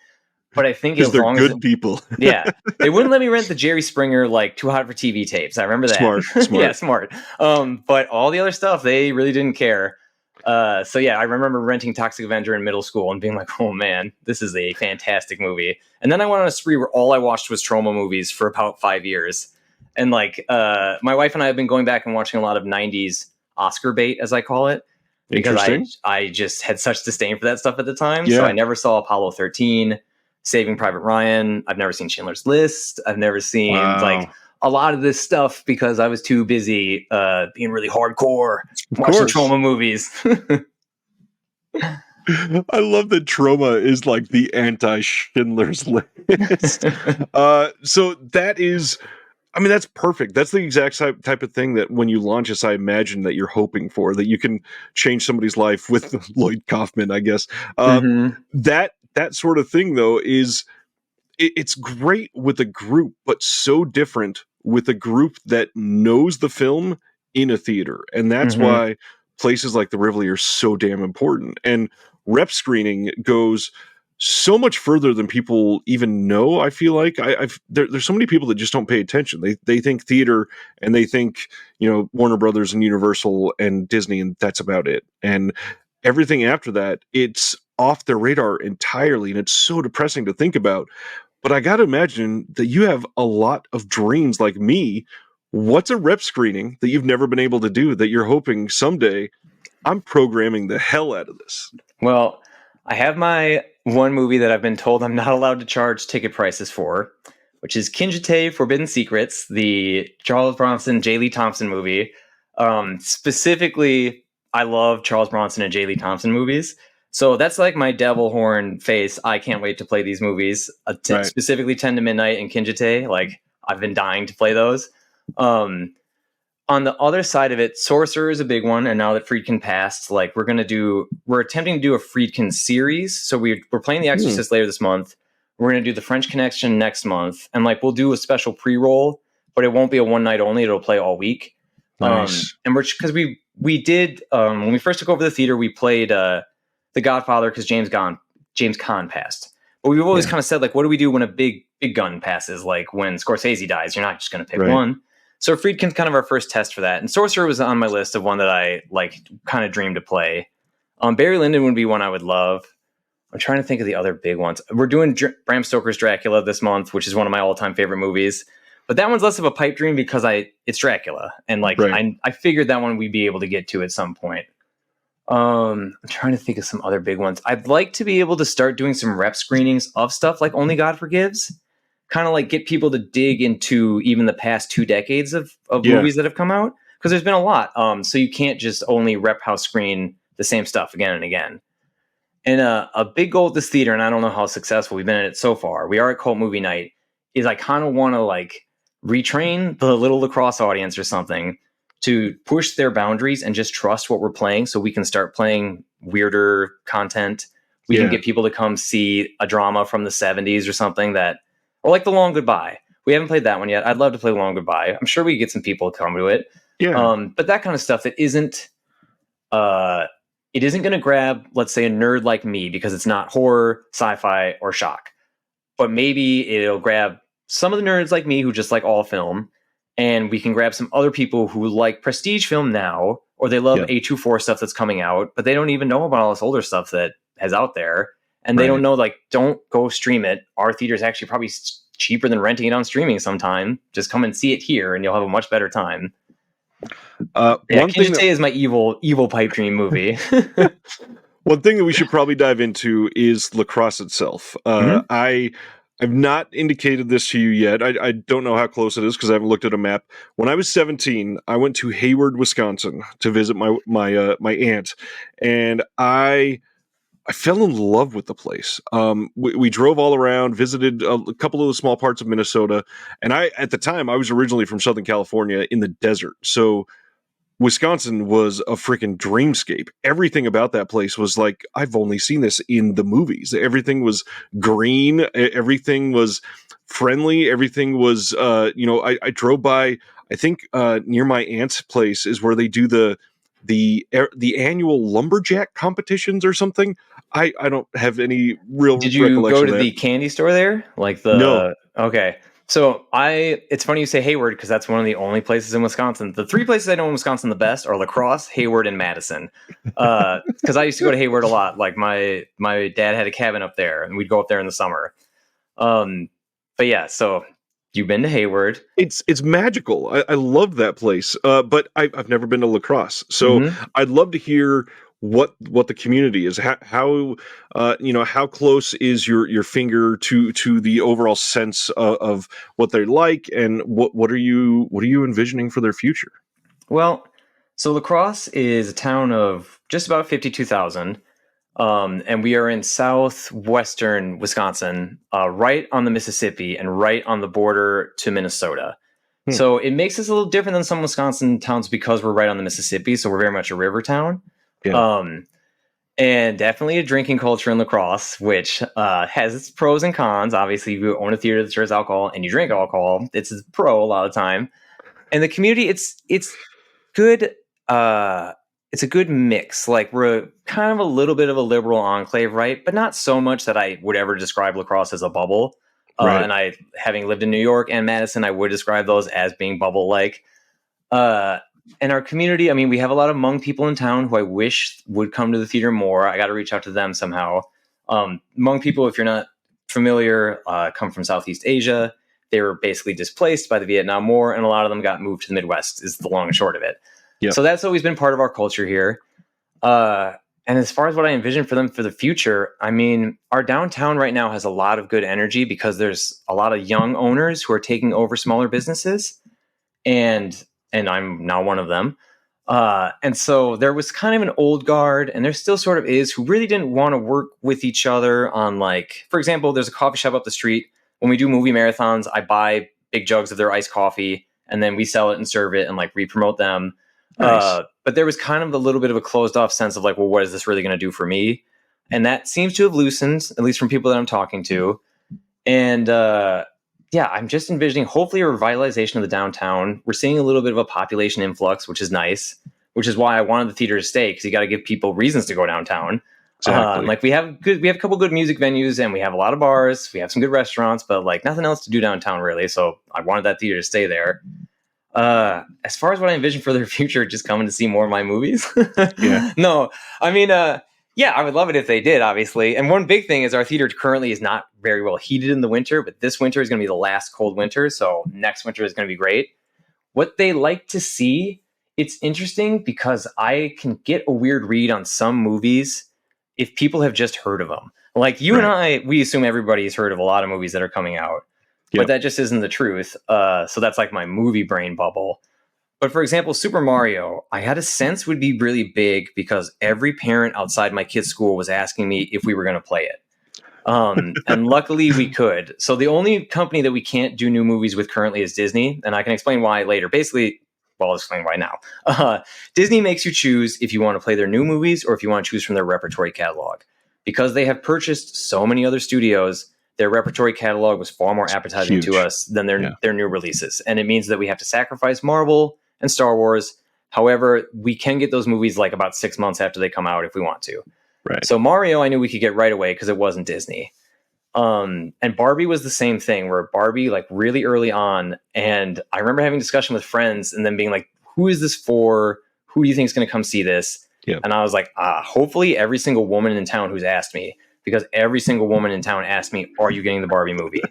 Speaker 2: but I think
Speaker 1: Because
Speaker 2: as
Speaker 1: they're
Speaker 2: long as
Speaker 1: good people.
Speaker 2: yeah, they wouldn't let me rent the Jerry Springer like Too Hot for TV tapes. I remember that.
Speaker 1: Smart.
Speaker 2: Yeah, smart. But all the other stuff, they really didn't care. So yeah, I remember renting Toxic Avenger in middle school and being like, "Oh man, this is a fantastic movie." And then I went on a spree where all I watched was trauma movies for about 5 years. And like, my wife and I have been going back and watching a lot of '90s Oscar bait, as I call it, because
Speaker 1: Interesting.
Speaker 2: I just had such disdain for that stuff at the time.
Speaker 1: Yeah.
Speaker 2: So I never saw Apollo 13. Saving Private Ryan. I've never seen Schindler's List. I've never seen like a lot of this stuff because I was too busy being really hardcore watching trauma movies.
Speaker 1: I love that Trauma is like the anti-Schindler's List. So that is, I mean, that's perfect. That's the exact type of thing that when you launch this, I imagine that you're hoping for, that you can change somebody's life with Lloyd Kaufman, I guess. That sort of thing, though, is it's great with a group, but so different with a group that knows the film in a theater. And that's why places like the Rivoli are so damn important. And rep screening goes so much further than people even know. I feel like there's so many people that just don't pay attention. They think theater and they think, Warner Brothers and Universal and Disney, and that's about it. And everything after that, it's off their radar entirely. And it's so depressing to think about. But I got to imagine that you have a lot of dreams like me. What's a rep screening that you've never been able to do that you're hoping someday? I'm programming the hell out of this.
Speaker 2: Well, I have my one movie that I've been told I'm not allowed to charge ticket prices for, which is Kinjite Forbidden Secrets, the Charles Bronson, J. Lee Thompson movie. Specifically, I love Charles Bronson and J. Lee Thompson movies. So that's like my devil horn face. I can't wait to play these movies, specifically 10 to Midnight and Kinjite. Like, I've been dying to play those. On the other side of it, Sorcerer is a big one. And now that Friedkin passed, like, we're attempting to do a Friedkin series. So we're playing The Exorcist later this month. We're going to do The French Connection next month. And like, we'll do a special pre-roll, but it won't be a one night only. It'll play all week.
Speaker 1: Nice.
Speaker 2: And because we did, when we first took over the theater, we played, The Godfather, because James Caan passed. But we've always kind of said, like, what do we do when a big gun passes? Like when Scorsese dies, you're not just going to pick one. So Friedkin's kind of our first test for that. And Sorcerer was on my list of one that I like kind of dreamed to play. Barry Lyndon would be one I would love. I'm trying to think of the other big ones. We're doing Bram Stoker's Dracula this month, which is one of my all-time favorite movies. But that one's less of a pipe dream because it's Dracula. And like I figured that one we'd be able to get to at some point. I'm trying to think of some other big ones. I'd like to be able to start doing some rep screenings of stuff like Only God Forgives. Kind of like get people to dig into even the past 2 decades of movies that have come out. Because there's been a lot. So you can't just only rep house screen the same stuff again and again. And a big goal at this theater, and I don't know how successful we've been at it so far, we are at Cult Movie Night, is I kind of want to like retrain the Little Lacrosse audience or something to push their boundaries and just trust what we're playing so we can start playing weirder content. We can get people to come see a drama from the 70s or something or like The Long Goodbye. We haven't played that one yet. I'd love to play The Long Goodbye. I'm sure we can get some people to come to it. Yeah. But that kind of stuff that isn't going to grab, let's say, a nerd like me because it's not horror, sci-fi, or shock. But maybe it'll grab some of the nerds like me who just like all film. And we can grab some other people who like prestige film now, or they love A24 stuff that's coming out, but they don't even know about all this older stuff that is out there. And they don't know, like, don't go stream it. Our theater is actually probably cheaper than renting it on streaming sometime. Just come and see it here and you'll have a much better time. One thing is my evil pipe dream movie.
Speaker 1: One thing that we should probably dive into is lacrosse itself. I've not indicated this to you yet. I don't know how close it is because I haven't looked at a map. When I was 17, I went to Hayward, Wisconsin to visit my aunt, and I fell in love with the place. We drove all around, visited a couple of the small parts of Minnesota, and at the time I was originally from Southern California in the desert, so Wisconsin was a freaking dreamscape. Everything about that place was like, I've only seen this in the movies. Everything was green. Everything was friendly. Everything was, I drove by, I think near my aunt's place is where they do the annual lumberjack competitions or something. I don't have any real
Speaker 2: Did you go
Speaker 1: recollection
Speaker 2: to
Speaker 1: of that.
Speaker 2: the candy store there? Like
Speaker 1: No.
Speaker 2: okay. So it's funny you say Hayward because that's one of the only places in Wisconsin. The three places I know in Wisconsin the best are La Crosse, Hayward, and Madison. Because I used to go to Hayward a lot. Like my dad had a cabin up there, and we'd go up there in the summer. But yeah, so you've been to Hayward.
Speaker 1: It's magical. I love that place. But I've never been to La Crosse, so I'd love to hear what the community is. How close is your finger to the overall sense of what they like, and what are you envisioning for their future?
Speaker 2: Well, so La Crosse is a town of just about 52,000. And we are in southwestern Wisconsin, right on the Mississippi and right on the border to Minnesota. So it makes us a little different than some Wisconsin towns because we're right on the Mississippi. So we're very much a river town.
Speaker 1: Yeah.
Speaker 2: And definitely a drinking culture in La Crosse, which has its pros and cons. Obviously, if you own a theater that serves alcohol and you drink alcohol, it's a pro a lot of the time. And the community, it's good. It's a good mix. Like we're kind of a little bit of a liberal enclave, right? But not so much that I would ever describe La Crosse as a bubble.
Speaker 1: Right.
Speaker 2: And I, having lived in New York and Madison, I would describe those as being bubble-like. And our community, I mean, we have a lot of Hmong people in town who I wish would come to the theater more. I got to reach out to them somehow. Hmong people, if you're not familiar, come from Southeast Asia. They were basically displaced by the Vietnam War, and a lot of them got moved to the Midwest, is the long and short of it. Yep. So that's always been part of our culture here. And as far as what I envision for them for the future, I mean, our downtown right now has a lot of good energy because there's a lot of young owners who are taking over smaller businesses. And I'm now one of them. And so there was kind of an old guard, and there still sort of is, who really didn't want to work with each other on, like, for example, there's a coffee shop up the street. When we do movie marathons, I buy big jugs of their iced coffee, and then we sell it and serve it and like re-promote them. Nice. But there was kind of a little bit of a closed off sense of like, well, what is this really going to do for me? And that seems to have loosened, at least from people that I'm talking to. And yeah, I'm just envisioning hopefully a revitalization of the downtown. We're seeing a little bit of a population influx, which is nice, which is why I wanted the theater to stay, because you got to give people reasons to go downtown. Exactly. Like we have a couple good music venues, and we have a lot of bars. We have some good restaurants, but like nothing else to do downtown really. So I wanted that theater to stay there. As far as what I envision for their future, just coming to see more of my movies. Yeah. No, I mean, yeah, I would love it if they did, obviously. And one big thing is our theater currently is not very well heated in the winter, but this winter is going to be the last cold winter. So next winter is going to be great. What they like to see, it's interesting because I can get a weird read on some movies if people have just heard of them. Like you and I, we assume everybody has heard of a lot of movies that are coming out. But that just isn't the truth. So that's like my movie brain bubble. But for example, Super Mario, I had a sense would be really big because every parent outside my kid's school was asking me if we were going to play it. And luckily we could. So the only company that we can't do new movies with currently is Disney. And I can explain why later. Basically, well, I'll explain why now. Disney makes you choose if you want to play their new movies or if you want to choose from their repertory catalog. Because they have purchased so many other studios, their repertory catalog was far more appetizing to us than their new releases. And it means that we have to sacrifice Marvel and Star Wars. However, we can get those movies like about 6 months after they come out if we want to. Right. So Mario, I knew we could get right away because it wasn't Disney. And Barbie was the same thing, where Barbie, like really early on, and I remember having a discussion with friends and then being like, who is this for? Who do you think is going to come see this? Yep. And I was like, hopefully every single woman in town who's asked me, because every single woman in town asked me, are you getting the Barbie movie?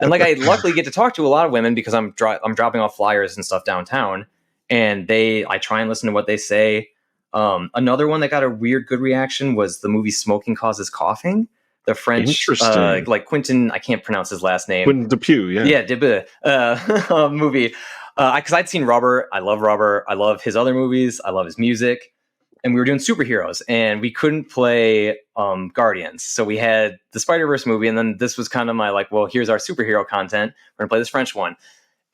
Speaker 2: And like, I luckily get to talk to a lot of women because I'm dropping off flyers and stuff downtown, and I try and listen to what they say. Another one that got a weird good reaction was the movie Smoking Causes Coughing. The French, like Quentin, I can't pronounce his last name.
Speaker 1: Quentin Dupieux, yeah.
Speaker 2: Yeah, Dupieux movie. Because I'd seen Robert. I love Robert. I love his other movies. I love his music. And we were doing superheroes, and we couldn't play Guardians. So we had the Spider-Verse movie, and then this was kind of my like, well, here's our superhero content. We're going to play this French one.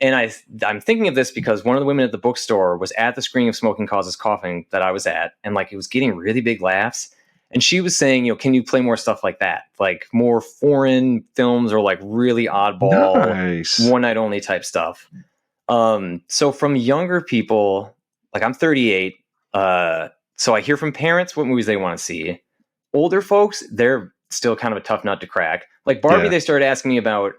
Speaker 2: And I'm thinking of this because one of the women at the bookstore was at the screening of Smoking Causes Coughing that I was at, and like it was getting really big laughs. And she was saying, can you play more stuff like that? Like more foreign films or like really oddball,
Speaker 1: Nice.
Speaker 2: one night only type stuff. So from younger people, like I'm 38, so I hear from parents what movies they want to see. Older folks, they're still kind of a tough nut to crack. Like Barbie, they started asking me about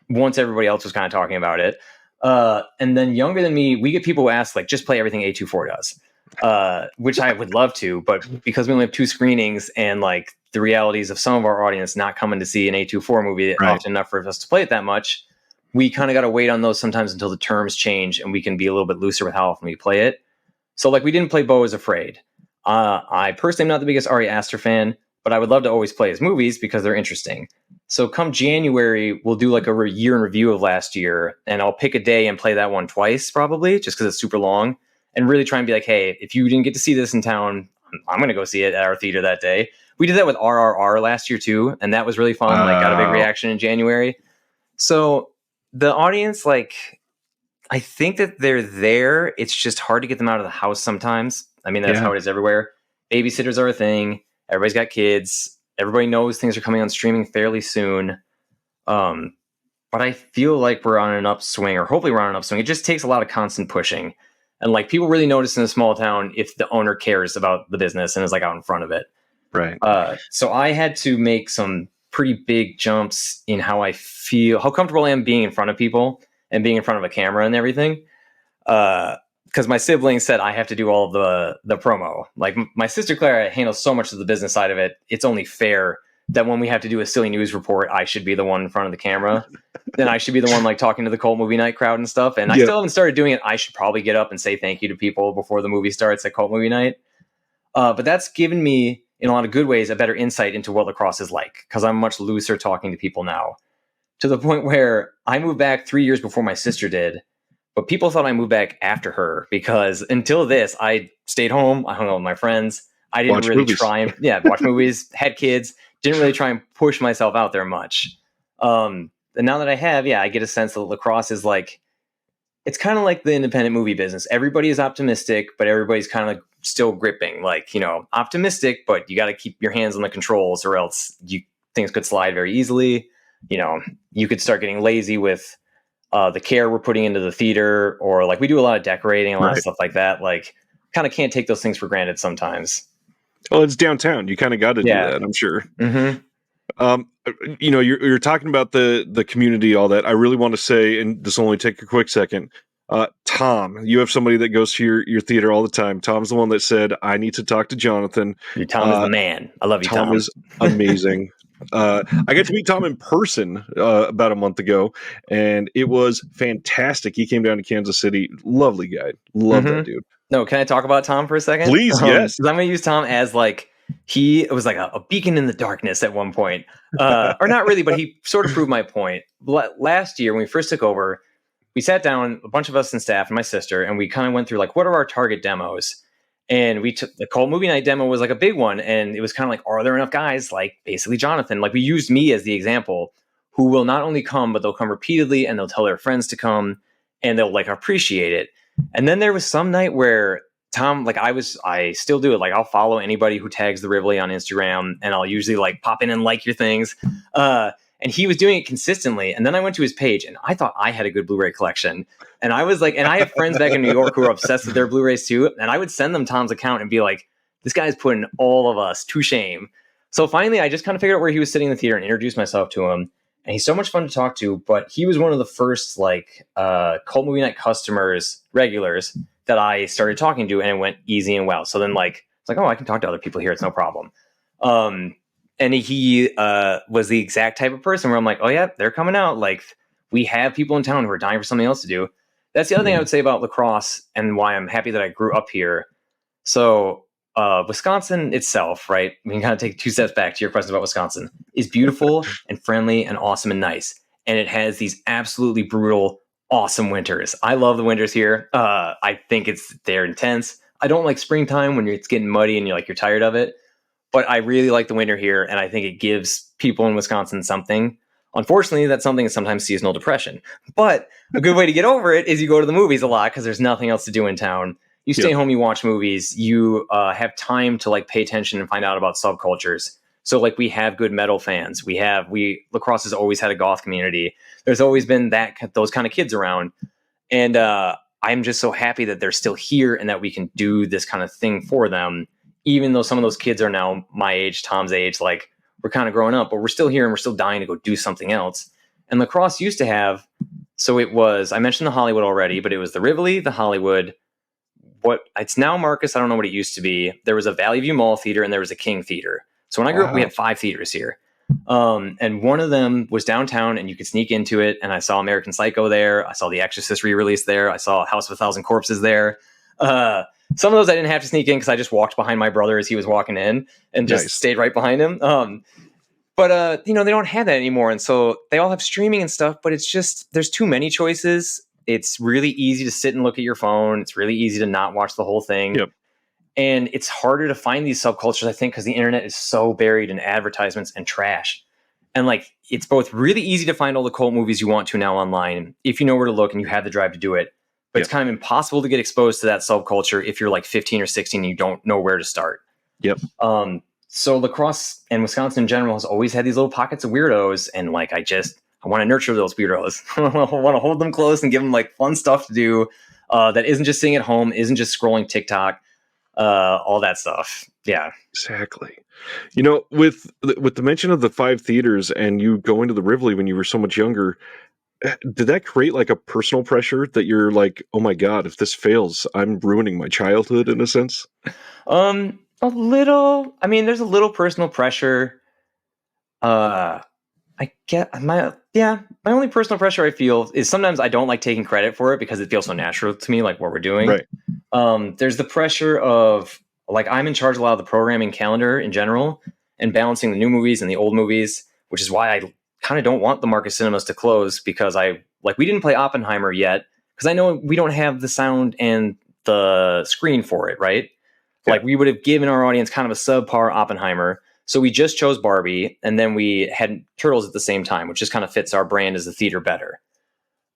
Speaker 2: once everybody else was kind of talking about it. And then younger than me, we get people who ask, like, just play everything A24 does, which I would love to. But because we only have 2 screenings and like the realities of some of our audience not coming to see an A24 movie often enough for us to play it that much, we kind of got to wait on those sometimes until the terms change and we can be a little bit looser with how often we play it. So like we didn't play Beau is Afraid. I personally am not the biggest Ari Aster fan, but I would love to always play his movies because they're interesting. So come January, we'll do like a year in review of last year, and I'll pick a day and play that one twice probably just because it's super long, and really try and be like, hey, if you didn't get to see this in town, I'm going to go see it at our theater that day. We did that with RRR last year too, and that was really fun. Like got a big reaction in January. So the audience, like, I think that they're there. It's just hard to get them out of the house sometimes. I mean, that's how it is everywhere. Babysitters are a thing. Everybody's got kids. Everybody knows things are coming on streaming fairly soon. But I feel like we're on an upswing, or hopefully we're on an upswing. It just takes a lot of constant pushing. And like people really notice in a small town if the owner cares about the business and is like out in front of it.
Speaker 1: Right.
Speaker 2: So I had to make some pretty big jumps in how I feel, how comfortable I am being in front of people and being in front of a camera and everything. Because my siblings said I have to do all of the promo. Like my sister Clara handles so much of the business side of it. It's only fair that when we have to do a silly news report, I should be the one in front of the camera. Then I should be the one like talking to the Cult Movie Night crowd and stuff. And I still haven't started doing it. I should probably get up and say thank you to people before the movie starts at Cult Movie Night. But that's given me, in a lot of good ways, a better insight into what lacrosse is like, because I'm much looser talking to people now. To the point where I moved back 3 years before my sister did. But people thought I moved back after her because until this, I stayed home. I hung out with my friends. I didn't really try and watch movies, had kids, didn't really try and push myself out there much. And now that I have, I get a sense that lacrosse is like, it's kind of like the independent movie business. Everybody is optimistic, but everybody's kind of like still gripping, like, optimistic, but you got to keep your hands on the controls or else things could slide very easily. You could start getting lazy with the care we're putting into the theater, or like we do a lot of decorating, a lot of stuff like that. Like kind of can't take those things for granted sometimes.
Speaker 1: Well, it's downtown. You kind of got to do that, I'm sure.
Speaker 2: Mm-hmm.
Speaker 1: You're talking about the community, all that. I really want to say, and this will only take a quick second. Tom, you have somebody that goes to your theater all the time. Tom's the one that said, I need to talk to Jonathan.
Speaker 2: Tom is the man. I love you, Tom.
Speaker 1: Tom is amazing. I got to meet Tom in person about a month ago, and it was fantastic. He came down to Kansas City. Lovely guy. Love that dude.
Speaker 2: No, can I talk about Tom for a second?
Speaker 1: Please, yes.
Speaker 2: I'm going to use Tom as like, he was like a beacon in the darkness at one point. Or not really, but he sort of proved my point. Last year, when we first took over, we sat down, a bunch of us in staff and my sister, and we kind of went through like, what are our target demos? And we took the Cult Movie Night demo was like a big one. And it was kind of like, are there enough guys like basically Jonathan? Like we used me as the example, who will not only come, but they'll come repeatedly and they'll tell their friends to come and they'll like appreciate it. And then there was some night where Tom, like I still do it. Like I'll follow anybody who tags the Rivoli on Instagram and I'll usually like pop in and like your things. And he was doing it consistently. And then I went to his page and I thought I had a good Blu-ray collection. And I was like, and I have friends back in New York who are obsessed with their Blu-rays too. And I would send them Tom's account and be like, this guy's putting all of us to shame. So finally, I just kind of figured out where he was sitting in the theater and introduced myself to him. And he's so much fun to talk to, but he was one of the first like Cult Movie Night customers, regulars that I started talking to, and it went easy and well. So then like, it's like, oh, I can talk to other people here. It's no problem. And he was the exact type of person where I'm like, oh yeah, they're coming out. Like we have people in town who are dying for something else to do. That's the other thing I would say about lacrosse and why I'm happy that I grew up here. So Wisconsin itself, right? We can kind of take 2 steps back to your question about Wisconsin, is beautiful and friendly and awesome and nice. And it has these absolutely brutal, awesome winters. I love the winters here. I think they're intense. I don't like springtime when it's getting muddy and you're tired of it. But I really like the winter here, and I think it gives people in Wisconsin something. Unfortunately, that's something that's sometimes seasonal depression. But a good way to get over it is you go to the movies a lot because there's nothing else to do in town. You stay home, you watch movies, you have time to like pay attention and find out about subcultures. So like we have good metal fans. LaCrosse has always had a goth community. There's always been those kind of kids around. And I'm just so happy that they're still here and that we can do this kind of thing for them, even though some of those kids are now my age, Tom's age, like we're kind of growing up, but we're still here and we're still dying to go do something else. And LaCrosse used to have, so it was, I mentioned the Hollywood already, but it was the Rivoli, the Hollywood, what it's now Marcus, I don't know what it used to be. There was a Valley View Mall theater and there was a King theater. So when I grew up, we had 5 theaters here. And one of them was downtown and you could sneak into it. And I saw American Psycho there. I saw The Exorcist re-release there. I saw House of a Thousand Corpses there. Some of those I didn't have to sneak in because I just walked behind my brother as he was walking in and just stayed right behind him. But they don't have that anymore. And so they all have streaming and stuff, but it's just, there's too many choices. It's really easy to sit and look at your phone. It's really easy to not watch the whole thing.
Speaker 1: Yep.
Speaker 2: And it's harder to find these subcultures, I think, because the internet is so buried in advertisements and trash. And like, it's both really easy to find all the cult movies you want to now online, if you know where to look and you have the drive to do it. But it's kind of impossible to get exposed to that subculture if you're like 15 or 16 and you don't know where to start.
Speaker 1: Yep.
Speaker 2: So LaCrosse and Wisconsin in general has always had these little pockets of weirdos. And like, I want to nurture those weirdos. I want to hold them close and give them like fun stuff to do that isn't just sitting at home, isn't just scrolling TikTok. All that stuff. Yeah,
Speaker 1: exactly. With the mention of the 5 theaters and you going to the Rivoli when you were so much younger, did that create like a personal pressure that you're like, oh my God, if this fails, I'm ruining my childhood in a sense?
Speaker 2: A little. I mean, there's a little personal pressure. I get my only personal pressure I feel is sometimes I don't like taking credit for it because it feels so natural to me, like what we're doing.
Speaker 1: Right.
Speaker 2: There's the pressure of like I'm in charge of a lot of the programming calendar in general and balancing the new movies and the old movies, which is why I kind of don't want the Marcus Cinemas to close because we didn't play Oppenheimer yet because I know we don't have the sound and the screen for it, right? Yeah. Like we would have given our audience kind of a subpar Oppenheimer. So we just chose Barbie and then we had Turtles at the same time, which just kind of fits our brand as a theater better.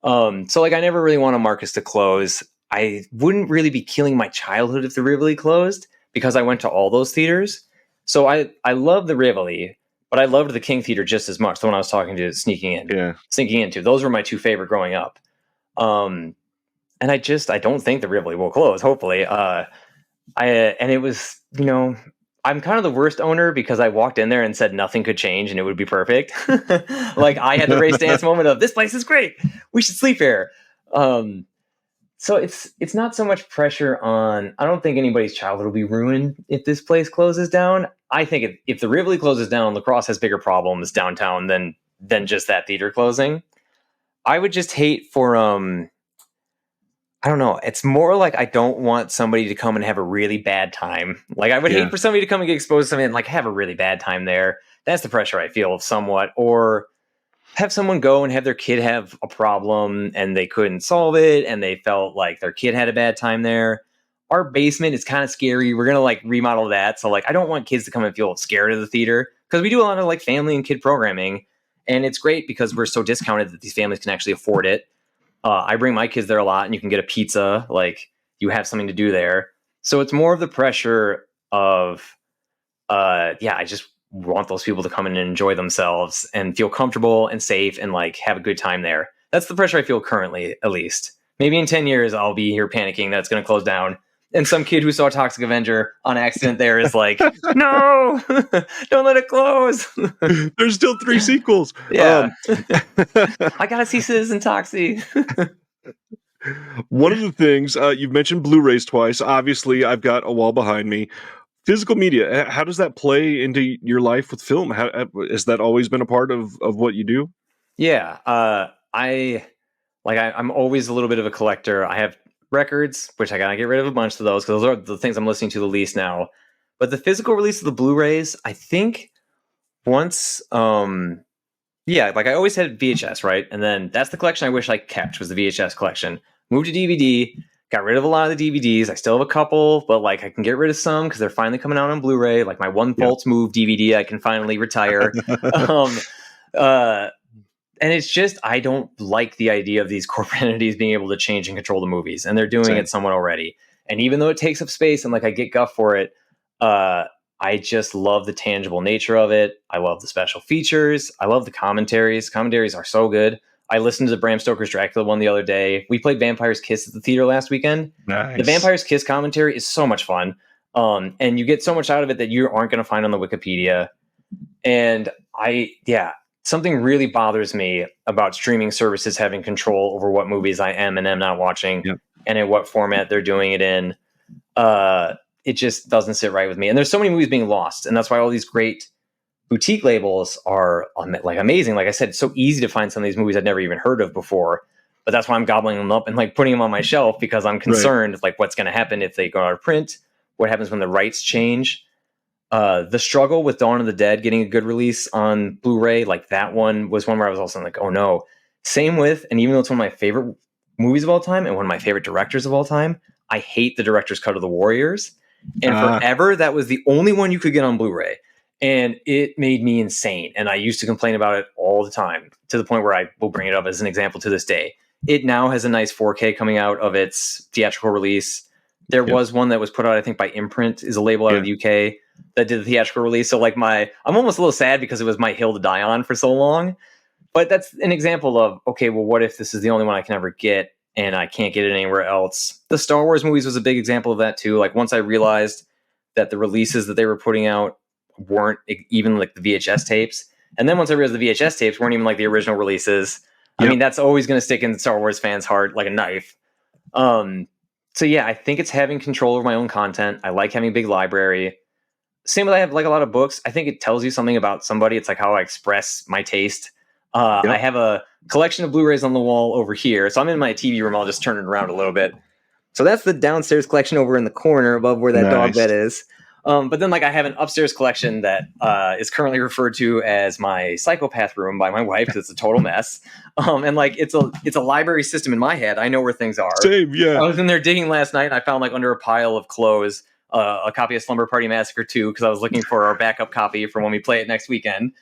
Speaker 2: So like I never really want a Marcus to close. I wouldn't really be killing my childhood if the Rivoli closed because I went to all those theaters. So I love the Rivoli, but I loved the King Theater just as much. The one I was talking to sneaking into. Those were my 2 favorite growing up. And I don't think the Rivoli will close, hopefully. And it was, I'm kind of the worst owner because I walked in there and said nothing could change and it would be perfect. Like I had the Ray Stantz moment of this place is great. We should sleep here. So it's not so much pressure on, I don't think anybody's childhood will be ruined if this place closes down. I think if the Rivoli closes down, LaCrosse has bigger problems downtown than just that theater closing. I would just hate for, I don't know. It's more like I don't want somebody to come and have a really bad time. Like I would hate for somebody to come and get exposed to something and like have a really bad time there. That's the pressure I feel somewhat. Or have someone go and have their kid have a problem and they couldn't solve it and they felt like their kid had a bad time there. Our basement is kind of scary. We're going to like remodel that. So like I don't want kids to come and feel scared of the theater because we do a lot of like family and kid programming. And it's great because we're so discounted that these families can actually afford it. I bring my kids there a lot and you can get a pizza, like you have something to do there. So it's more of the pressure of, I just want those people to come in and enjoy themselves and feel comfortable and safe and like have a good time there. That's the pressure I feel currently, at least. Maybe in 10 years, I'll be here panicking that it's going to close down. And some kid who saw Toxic Avenger on accident there is like, no, don't let it close.
Speaker 1: There's still 3 sequels.
Speaker 2: Yeah. I got to see Citizen Toxie.
Speaker 1: One of the things, you've mentioned Blu-rays twice. Obviously, I've got a wall behind me. Physical media, how does that play into your life with film? Has that always been a part of what you do?
Speaker 2: Yeah. I'm always a little bit of a collector. I have records, which I gotta get rid of a bunch of those because those are the things I'm listening to the least now. But the physical release of the Blu-rays, I think once, I always had VHS, right? And then that's the collection I wish I kept was the VHS collection. Moved to DVD, got rid of a lot of the DVDs. I still have a couple, but like I can get rid of some because they're finally coming out on Blu-ray. Like my One False Move DVD, I can finally retire. And it's just, I don't like the idea of these corporate entities being able to change and control the movies, and they're doing it somewhat already. And even though it takes up space and like I get guff for it, I just love the tangible nature of it. I love the special features. I love the commentaries. Commentaries are so good. I listened to the Bram Stoker's Dracula one the other day. We played Vampire's Kiss at the theater last weekend.
Speaker 1: Nice.
Speaker 2: The Vampire's Kiss commentary is so much fun. And you get so much out of it that you aren't going to find on the Wikipedia. And something really bothers me about streaming services having control over what movies I am and am not watching, and in what format they're doing it in. It just doesn't sit right with me. And there's so many movies being lost, and that's why all these great boutique labels are like amazing. Like I said, it's so easy to find some of these movies I'd never even heard of before. But that's why I'm gobbling them up and like putting them on my shelf, because I'm concerned like what's going to happen if they go out of print. What happens when the rights change? The struggle with Dawn of the Dead getting a good release on Blu-ray, like that one was one where I was also like, oh no. Same with, and even though it's one of my favorite movies of all time and one of my favorite directors of all time, I hate the director's cut of The Warriors. And forever, that was the only one you could get on Blu-ray. And it made me insane. And I used to complain about it all the time, to the point where I will bring it up as an example to this day. It now has a nice 4K coming out of its theatrical release. There was one that was put out, I think, by Imprint, is a label out of the UK, that did the theatrical release. So like I'm almost a little sad because it was my hill to die on for so long. But that's an example of, okay, well, what if this is the only one I can ever get and I can't get it anywhere else? The Star Wars movies was a big example of that too. Like once I realized that the releases that they were putting out weren't even like the VHS tapes. And then once I realized the VHS tapes weren't even like the original releases. I mean, that's always going to stick in Star Wars fans' heart like a knife. So yeah, I think it's having control over my own content. I like having a big library. Same with I have like a lot of books. I think it tells you something about somebody. It's like how I express my taste. I have a collection of Blu-rays on the wall over here. So I'm in my TV room. I'll just turn it around a little bit. So that's the downstairs collection over in the corner above where that dog bed is. But then like I have an upstairs collection that is currently referred to as my psychopath room by my wife, because it's a total mess. And like it's a library system in my head. I know where things are.
Speaker 1: Same, yeah.
Speaker 2: I was in there digging last night and I found like under a pile of clothes a copy of Slumber Party Massacre 2, because I was looking for our backup copy for when we play it next weekend.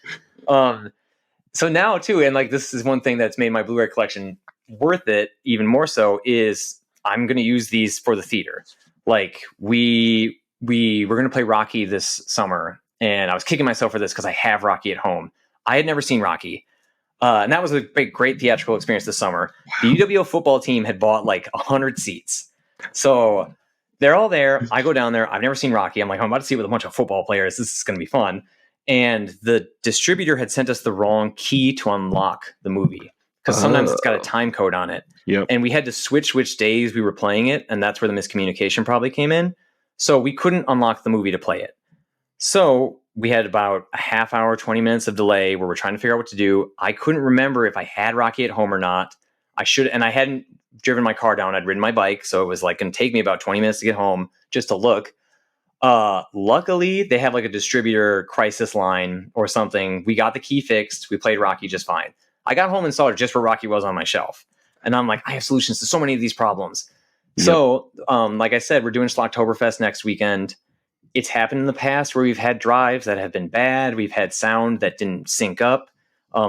Speaker 2: So now too, and like this is one thing that's made my Blu-ray collection worth it even more so, is I'm going to use these for the theater. Like we were going to play Rocky this summer, and I was kicking myself for this because I have Rocky at home. I had never seen Rocky. And that was a great theatrical experience this summer. Wow. The UWO football team had bought like 100 seats. So they're all there. I go down there. I've never seen Rocky. I'm like, I'm about to see it with a bunch of football players. This is going to be fun. And the distributor had sent us the wrong key to unlock the movie, because sometimes it's got a time code on it. Yep. And we had to switch which days we were playing it. And that's where the miscommunication probably came in. So we couldn't unlock the movie to play it. So we had about a half hour, 20 minutes of delay where we're trying to figure out what to do. I couldn't remember if I had Rocky at home or not. And I hadn't driven my car down. I'd ridden my bike. So it was like going to take me about 20 minutes to get home just to look. Luckily, they have like a distributor crisis line or something. We got the key fixed. We played Rocky just fine. I got home and saw it just where Rocky was on my shelf. And I'm like, I have solutions to so many of these problems. Yep. So, like I said, we're doing Schlocktoberfest next weekend. It's happened in the past where we've had drives that have been bad. We've had sound that didn't sync up.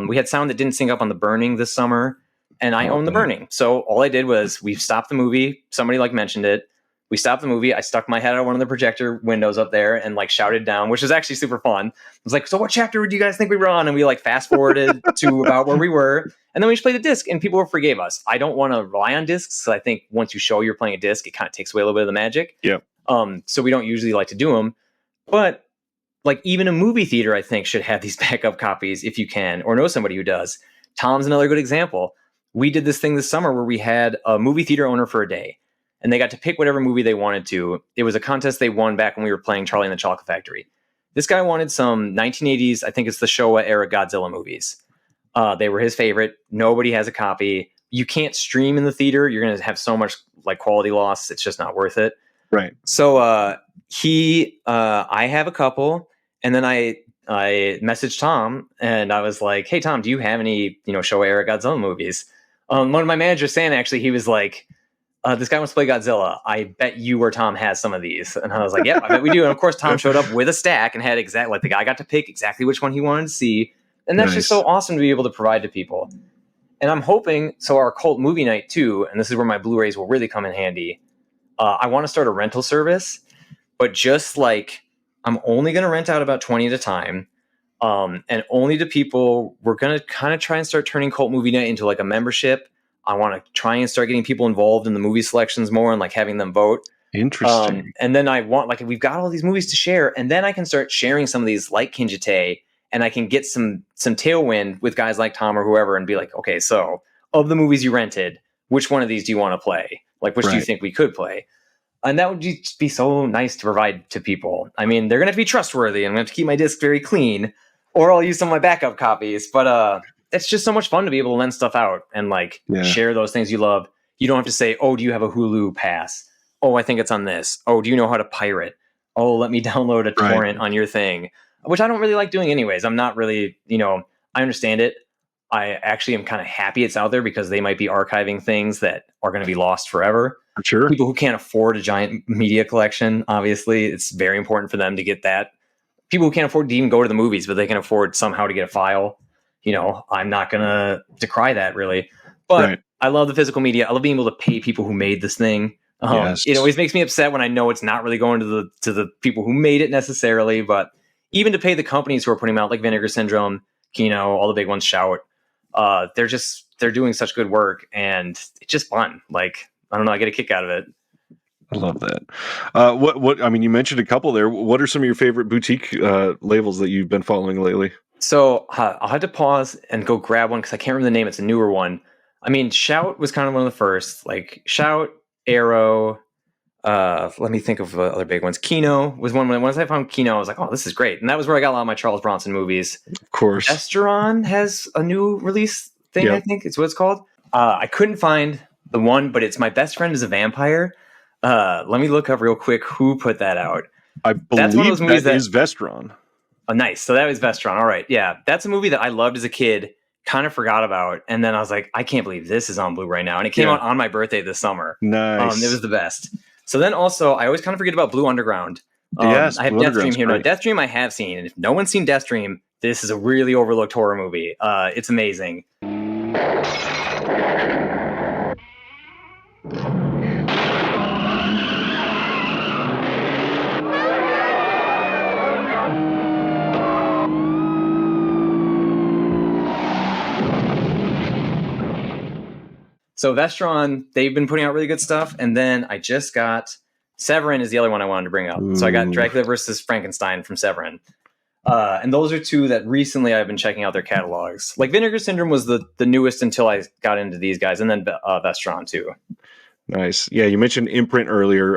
Speaker 2: We had sound that didn't sync up on The Burning this summer, and I own The Burning. So all I did was we stopped the movie. Somebody like mentioned it. We stopped the movie. I stuck my head out one of the projector windows up there and like shouted down, which was actually super fun. I was like, so what chapter do you guys think we were on? And we like fast forwarded to about where we were. And then we just played the disc and people forgave us. I don't want to rely on discs. So I think once you show you're playing a disc, it kind of takes away a little bit of the magic.
Speaker 1: Yep.
Speaker 2: So we don't usually like to do them. But like even a movie theater, I think, should have these backup copies if you can, or know somebody who does. Tom's another good example. We did this thing this summer where we had a movie theater owner for a day. And they got to pick whatever movie they wanted to. It was a contest they won back when we were playing Charlie and the Chocolate Factory. This guy wanted some 1980s, I think it's the Showa era Godzilla movies. They were his favorite. Nobody has a copy. You can't stream in the theater. You're going to have so much like quality loss. It's just not worth it.
Speaker 1: Right.
Speaker 2: So I have a couple. And then I messaged Tom and I was like, hey, Tom, do you have any, Showa era Godzilla movies? One of my managers, Sam, actually, he was like, this guy wants to play Godzilla. I bet you or Tom has some of these. And I was like, yep, I bet we do. And of course, Tom showed up with a stack and had the guy got to pick exactly which one he wanted to see. And that's just so
Speaker 1: Nice.
Speaker 2: awesome to be able to provide to people. And I'm hoping, so our cult movie night too, and this is where my Blu-rays will really come in handy. I want to start a rental service, but just like I'm only going to rent out about 20 at a time. And only to people, we're going to kind of try and start turning cult movie night into like a membership. I want to try and start getting people involved in the movie selections more and like having them vote.
Speaker 1: Interesting.
Speaker 2: And then I want, like, we've got all these movies to share, and then I can start sharing some of these like Kinjite, and I can get some tailwind with guys like Tom or whoever and be like, okay, so of the movies you rented, which one of these do you want to play? Like, which do you
Speaker 1: Right.
Speaker 2: think we could play? And that would just be so nice to provide to people. I mean, they're going to have to be trustworthy. I'm going to have to keep my disc very clean, or I'll use some of my backup copies. But it's just so much fun to be able to lend stuff out and like
Speaker 1: Yeah.
Speaker 2: share those things you love. You don't have to say, oh, do you have a Hulu pass? Oh, I think it's on this. Oh, do you know how to pirate? Oh, let me download a
Speaker 1: Right.
Speaker 2: torrent on your thing, which I don't really like doing anyways. I'm not really, I understand it. I actually am kind of happy it's out there because they might be archiving things that are going to be lost forever.
Speaker 1: For sure.
Speaker 2: People who can't afford a giant media collection, obviously, it's very important for them to get that. People who can't afford to even go to the movies, but they can afford somehow to get a file. I'm not going to decry that really. But
Speaker 1: Right.
Speaker 2: I love the physical media. I love being able to pay people who made this thing.
Speaker 1: Yes.
Speaker 2: It always makes me upset when I know it's not really going to the people who made it necessarily, but even to pay the companies who are putting them out, like Vinegar Syndrome, Kino, all the big ones, Shout. They're doing such good work, and it's just fun. Like, I don't know, I get a kick out of it.
Speaker 1: I love that. What I mean, you mentioned a couple there. What are some of your favorite boutique labels that you've been following lately?
Speaker 2: So I'll have to pause and go grab one because I can't remember the name. It's a newer one. I mean, Shout was kind of one of the first. Like Shout, Arrow. Let me think of other big ones. Kino was one. Once I found Kino, I was like, oh, this is great. And that was where I got a lot of my Charles Bronson movies.
Speaker 1: Of course.
Speaker 2: Esteron has a new release thing,
Speaker 1: Yep.
Speaker 2: I think it's what it's called. I couldn't find the one, but it's My Best Friend is a Vampire. Let me look up real quick who put that out.
Speaker 1: I
Speaker 2: That's one of
Speaker 1: believe
Speaker 2: those movies
Speaker 1: that is Vestron.
Speaker 2: Oh, nice. So that was Vestron. All right. Yeah. That's a movie that I loved as a kid, kind of forgot about. And then I was like, I can't believe this is on Blu-ray now. And it came
Speaker 1: Yeah.
Speaker 2: out on my birthday this summer.
Speaker 1: Nice.
Speaker 2: It was the best. So then also, I always kind of forget about Blue Underground.
Speaker 1: Yes,
Speaker 2: I have
Speaker 1: Blue
Speaker 2: Death Dream
Speaker 1: Underground's
Speaker 2: here. Now,
Speaker 1: great.
Speaker 2: Death Dream I have seen. And if no one's seen Death Dream, this is a really overlooked horror movie. It's amazing. So Vestron, they've been putting out really good stuff. And then I just got Severin is the other one I wanted to bring up. So I got
Speaker 1: Ooh.
Speaker 2: Dracula versus Frankenstein from Severin. And those are two that recently I've been checking out their catalogs. Like Vinegar Syndrome was the newest until I got into these guys, and then Vestron too.
Speaker 1: Nice. Yeah, you mentioned Imprint earlier.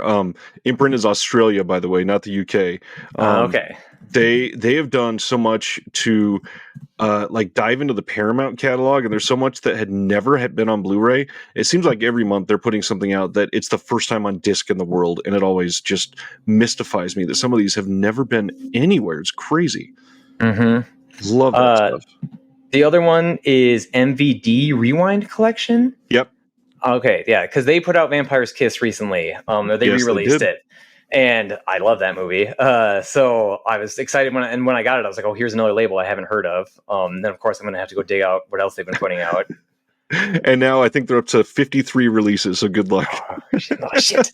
Speaker 1: Imprint is Australia, by the way, not the UK.
Speaker 2: Okay.
Speaker 1: They have done so much to like dive into the Paramount catalog, and there's so much that had never had been on Blu-ray. It seems like every month they're putting something out that it's the first time on disc in the world, and it always just mystifies me that some of these have never been anywhere. It's crazy.
Speaker 2: Mm-hmm.
Speaker 1: Love that stuff.
Speaker 2: The other one is MVD Rewind Collection.
Speaker 1: Yep.
Speaker 2: Okay, yeah, because they put out Vampire's Kiss recently. They
Speaker 1: Yes, they
Speaker 2: re-released
Speaker 1: did.
Speaker 2: it, and I love that movie. So I was excited when I got it. I was like, "Oh, here's another label I haven't heard of." Then of course I'm going to have to go dig out what else they've been putting out.
Speaker 1: And now I think they're up to 53 releases. So good luck.
Speaker 2: Oh, shit!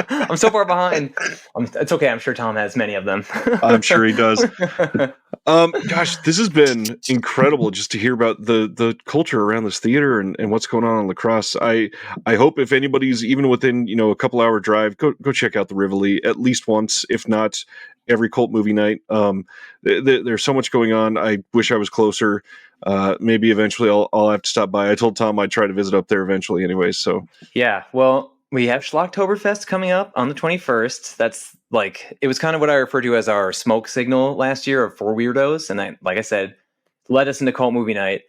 Speaker 2: I'm so far behind. It's okay. I'm sure Tom has many of them.
Speaker 1: I'm sure he does. Gosh, this has been incredible just to hear about the culture around this theater and what's going on in La Crosse. I hope if anybody's even within a couple hour drive, go check out the Rivoli at least once, if not every cult movie night. There's so much going on. I wish I was closer. Maybe eventually I'll have to stop by. I told Tom I'd try to visit up there eventually anyway. So
Speaker 2: yeah, well, we have Schlocktoberfest coming up on the 21st. That's like, it was kind of what I referred to as our smoke signal last year for weirdos. And like I said, led us into cult movie night.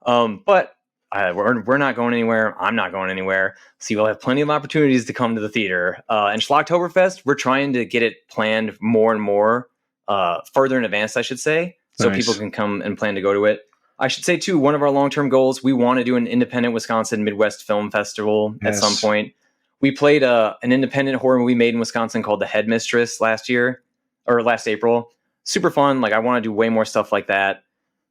Speaker 2: But we're not going anywhere. I'm not going anywhere. So you'll have plenty of opportunities to come to the theater. And Schlocktoberfest, we're trying to get it planned more and more, further in advance, I should say, so
Speaker 1: Nice.
Speaker 2: people can come and plan to go to it. I should say, too, one of our long-term goals, we want to do an independent Wisconsin Midwest Film Festival at some point. We played an independent horror movie made in Wisconsin called The Headmistress last April. Super fun. Like, I want to do way more stuff like that.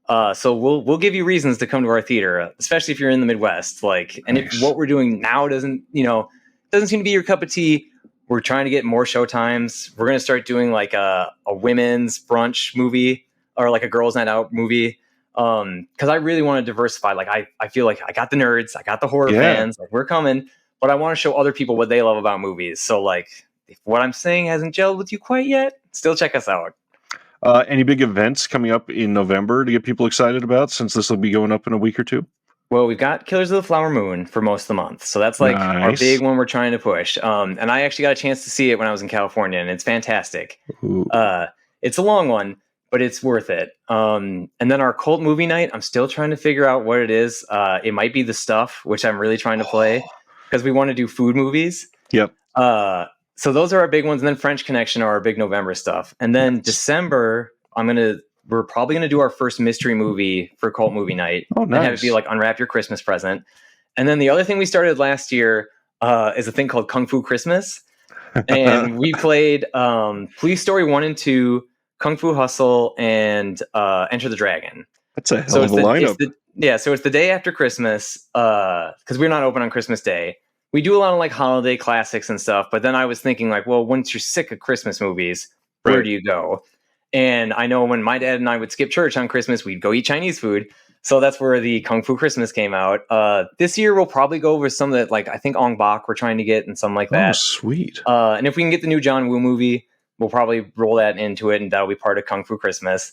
Speaker 2: So we'll give you reasons to come to our theater, especially if you're in the Midwest. Like, and if what we're doing now doesn't seem to be your cup of tea, we're trying to get more show times. We're gonna start doing like a women's brunch movie or like a girls' night out movie. Because I really want to diversify. Like I feel like I got the nerds, I got the horror fans, like we're coming, but I want to show other people what they love about movies. So like, if what I'm saying hasn't gelled with you quite yet, still check us out.
Speaker 1: Any big events coming up in November to get people excited about, since this will be going up in a week or two?
Speaker 2: Well, we've got Killers of the Flower Moon for most of the month. So that's like our big one we're trying to push. And I actually got a chance to see it when I was in California, and it's fantastic. It's a long one, but it's worth it. And then our cult movie night, I'm still trying to figure out what it is. It might be The Stuff, which I'm really trying to play because we want to do food movies.
Speaker 1: Yep.
Speaker 2: So those are our big ones. And then French Connection are our big November stuff. And then December, we're probably going to do our first mystery movie for cult movie night.
Speaker 1: Oh, nice.
Speaker 2: And have it be like Unwrap Your Christmas Present. And then the other thing we started last year is a thing called Kung Fu Christmas. And we played Police Story 1 and 2, Kung Fu Hustle, and Enter the Dragon.
Speaker 1: That's a hell of a lineup.
Speaker 2: So it's the day after Christmas, because we're not open on Christmas Day. We do a lot of like holiday classics and stuff, but then I was thinking like, well, once you're sick of Christmas movies, where do you go? And I know when my dad and I would skip church on Christmas, we'd go eat Chinese food. So that's where the Kung Fu Christmas came out. This year, we'll probably go over some that, like, I think Ong Bak we're trying to get and something like that.
Speaker 1: Oh, sweet.
Speaker 2: And if we can get the new John Woo movie, we'll probably roll that into it, and that'll be part of Kung Fu Christmas.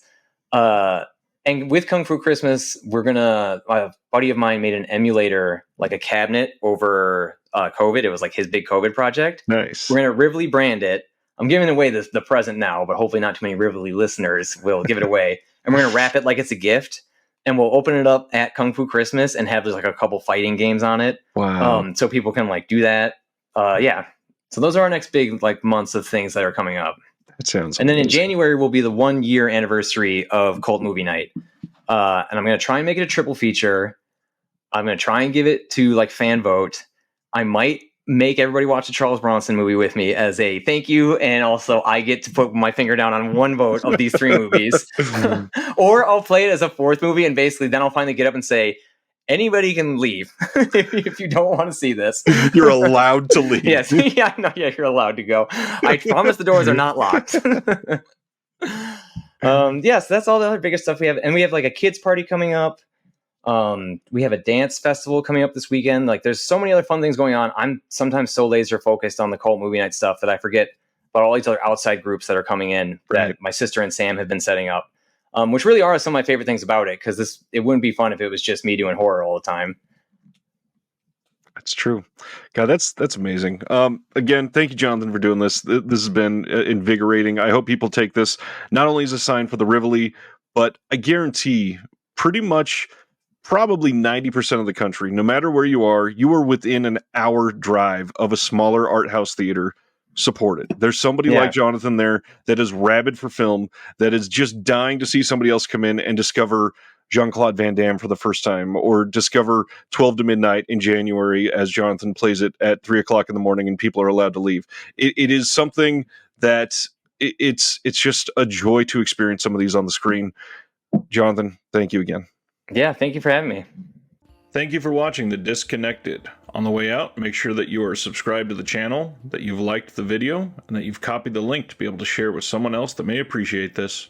Speaker 2: And with Kung Fu Christmas, a buddy of mine made an emulator, like a cabinet over COVID. It was like his big COVID project.
Speaker 1: Nice.
Speaker 2: We're going to Rivoli brand it. I'm giving away the present now, but hopefully not too many Rivoli listeners will give it away. And we're going to wrap it like it's a gift. And we'll open it up at Kung Fu Christmas and have like a couple fighting games on it.
Speaker 1: Wow.
Speaker 2: So people can like do that. Yeah. So those are our next big like months of things that are coming up.
Speaker 1: That sounds
Speaker 2: And then in
Speaker 1: amazing.
Speaker 2: January will be the 1 year anniversary of Cult Movie Night. And I'm going to try and make it a triple feature. I'm going to try and give it to like fan vote. I might make everybody watch the Charles Bronson movie with me as a thank you. And also I get to put my finger down on one vote of these 3 movies. Or I'll play it as a 4th movie. And basically then I'll finally get up and say, anybody can leave if you don't want to see this.
Speaker 1: You're allowed to leave.
Speaker 2: Yes. Yeah, no, yeah, you're allowed to go. I promise the doors are not locked. Yes, that's all the other biggest stuff we have. And we have like a kids party coming up. We have a dance festival coming up this weekend. Like there's so many other fun things going on. I'm sometimes so laser focused on the cult movie night stuff that I forget about all these other outside groups that are coming in that my sister and Sam have been setting up. Which really are some of my favorite things about it, because it wouldn't be fun if it was just me doing horror all the time.
Speaker 1: That's true. God, that's amazing. Again, thank you, Jonathan, for doing this. This has been invigorating. I hope people take this not only as a sign for the Rivoli, but I guarantee pretty much probably 90% of the country, no matter where you are within an hour drive of a smaller art house theater. Support it. There's somebody like Jonathan there that is rabid for film, that is just dying to see somebody else come in and discover Jean-Claude Van Damme for the first time, or discover 12 to Midnight in January as Jonathan plays it at 3:00 in the morning and people are allowed to leave. It is something that it's just a joy to experience some of these on the screen. Jonathan, thank you again.
Speaker 2: Yeah, thank you for having me.
Speaker 1: Thank you for watching The Disconnected. On the way out, make sure that you are subscribed to the channel, that you've liked the video, and that you've copied the link to be able to share with someone else that may appreciate this.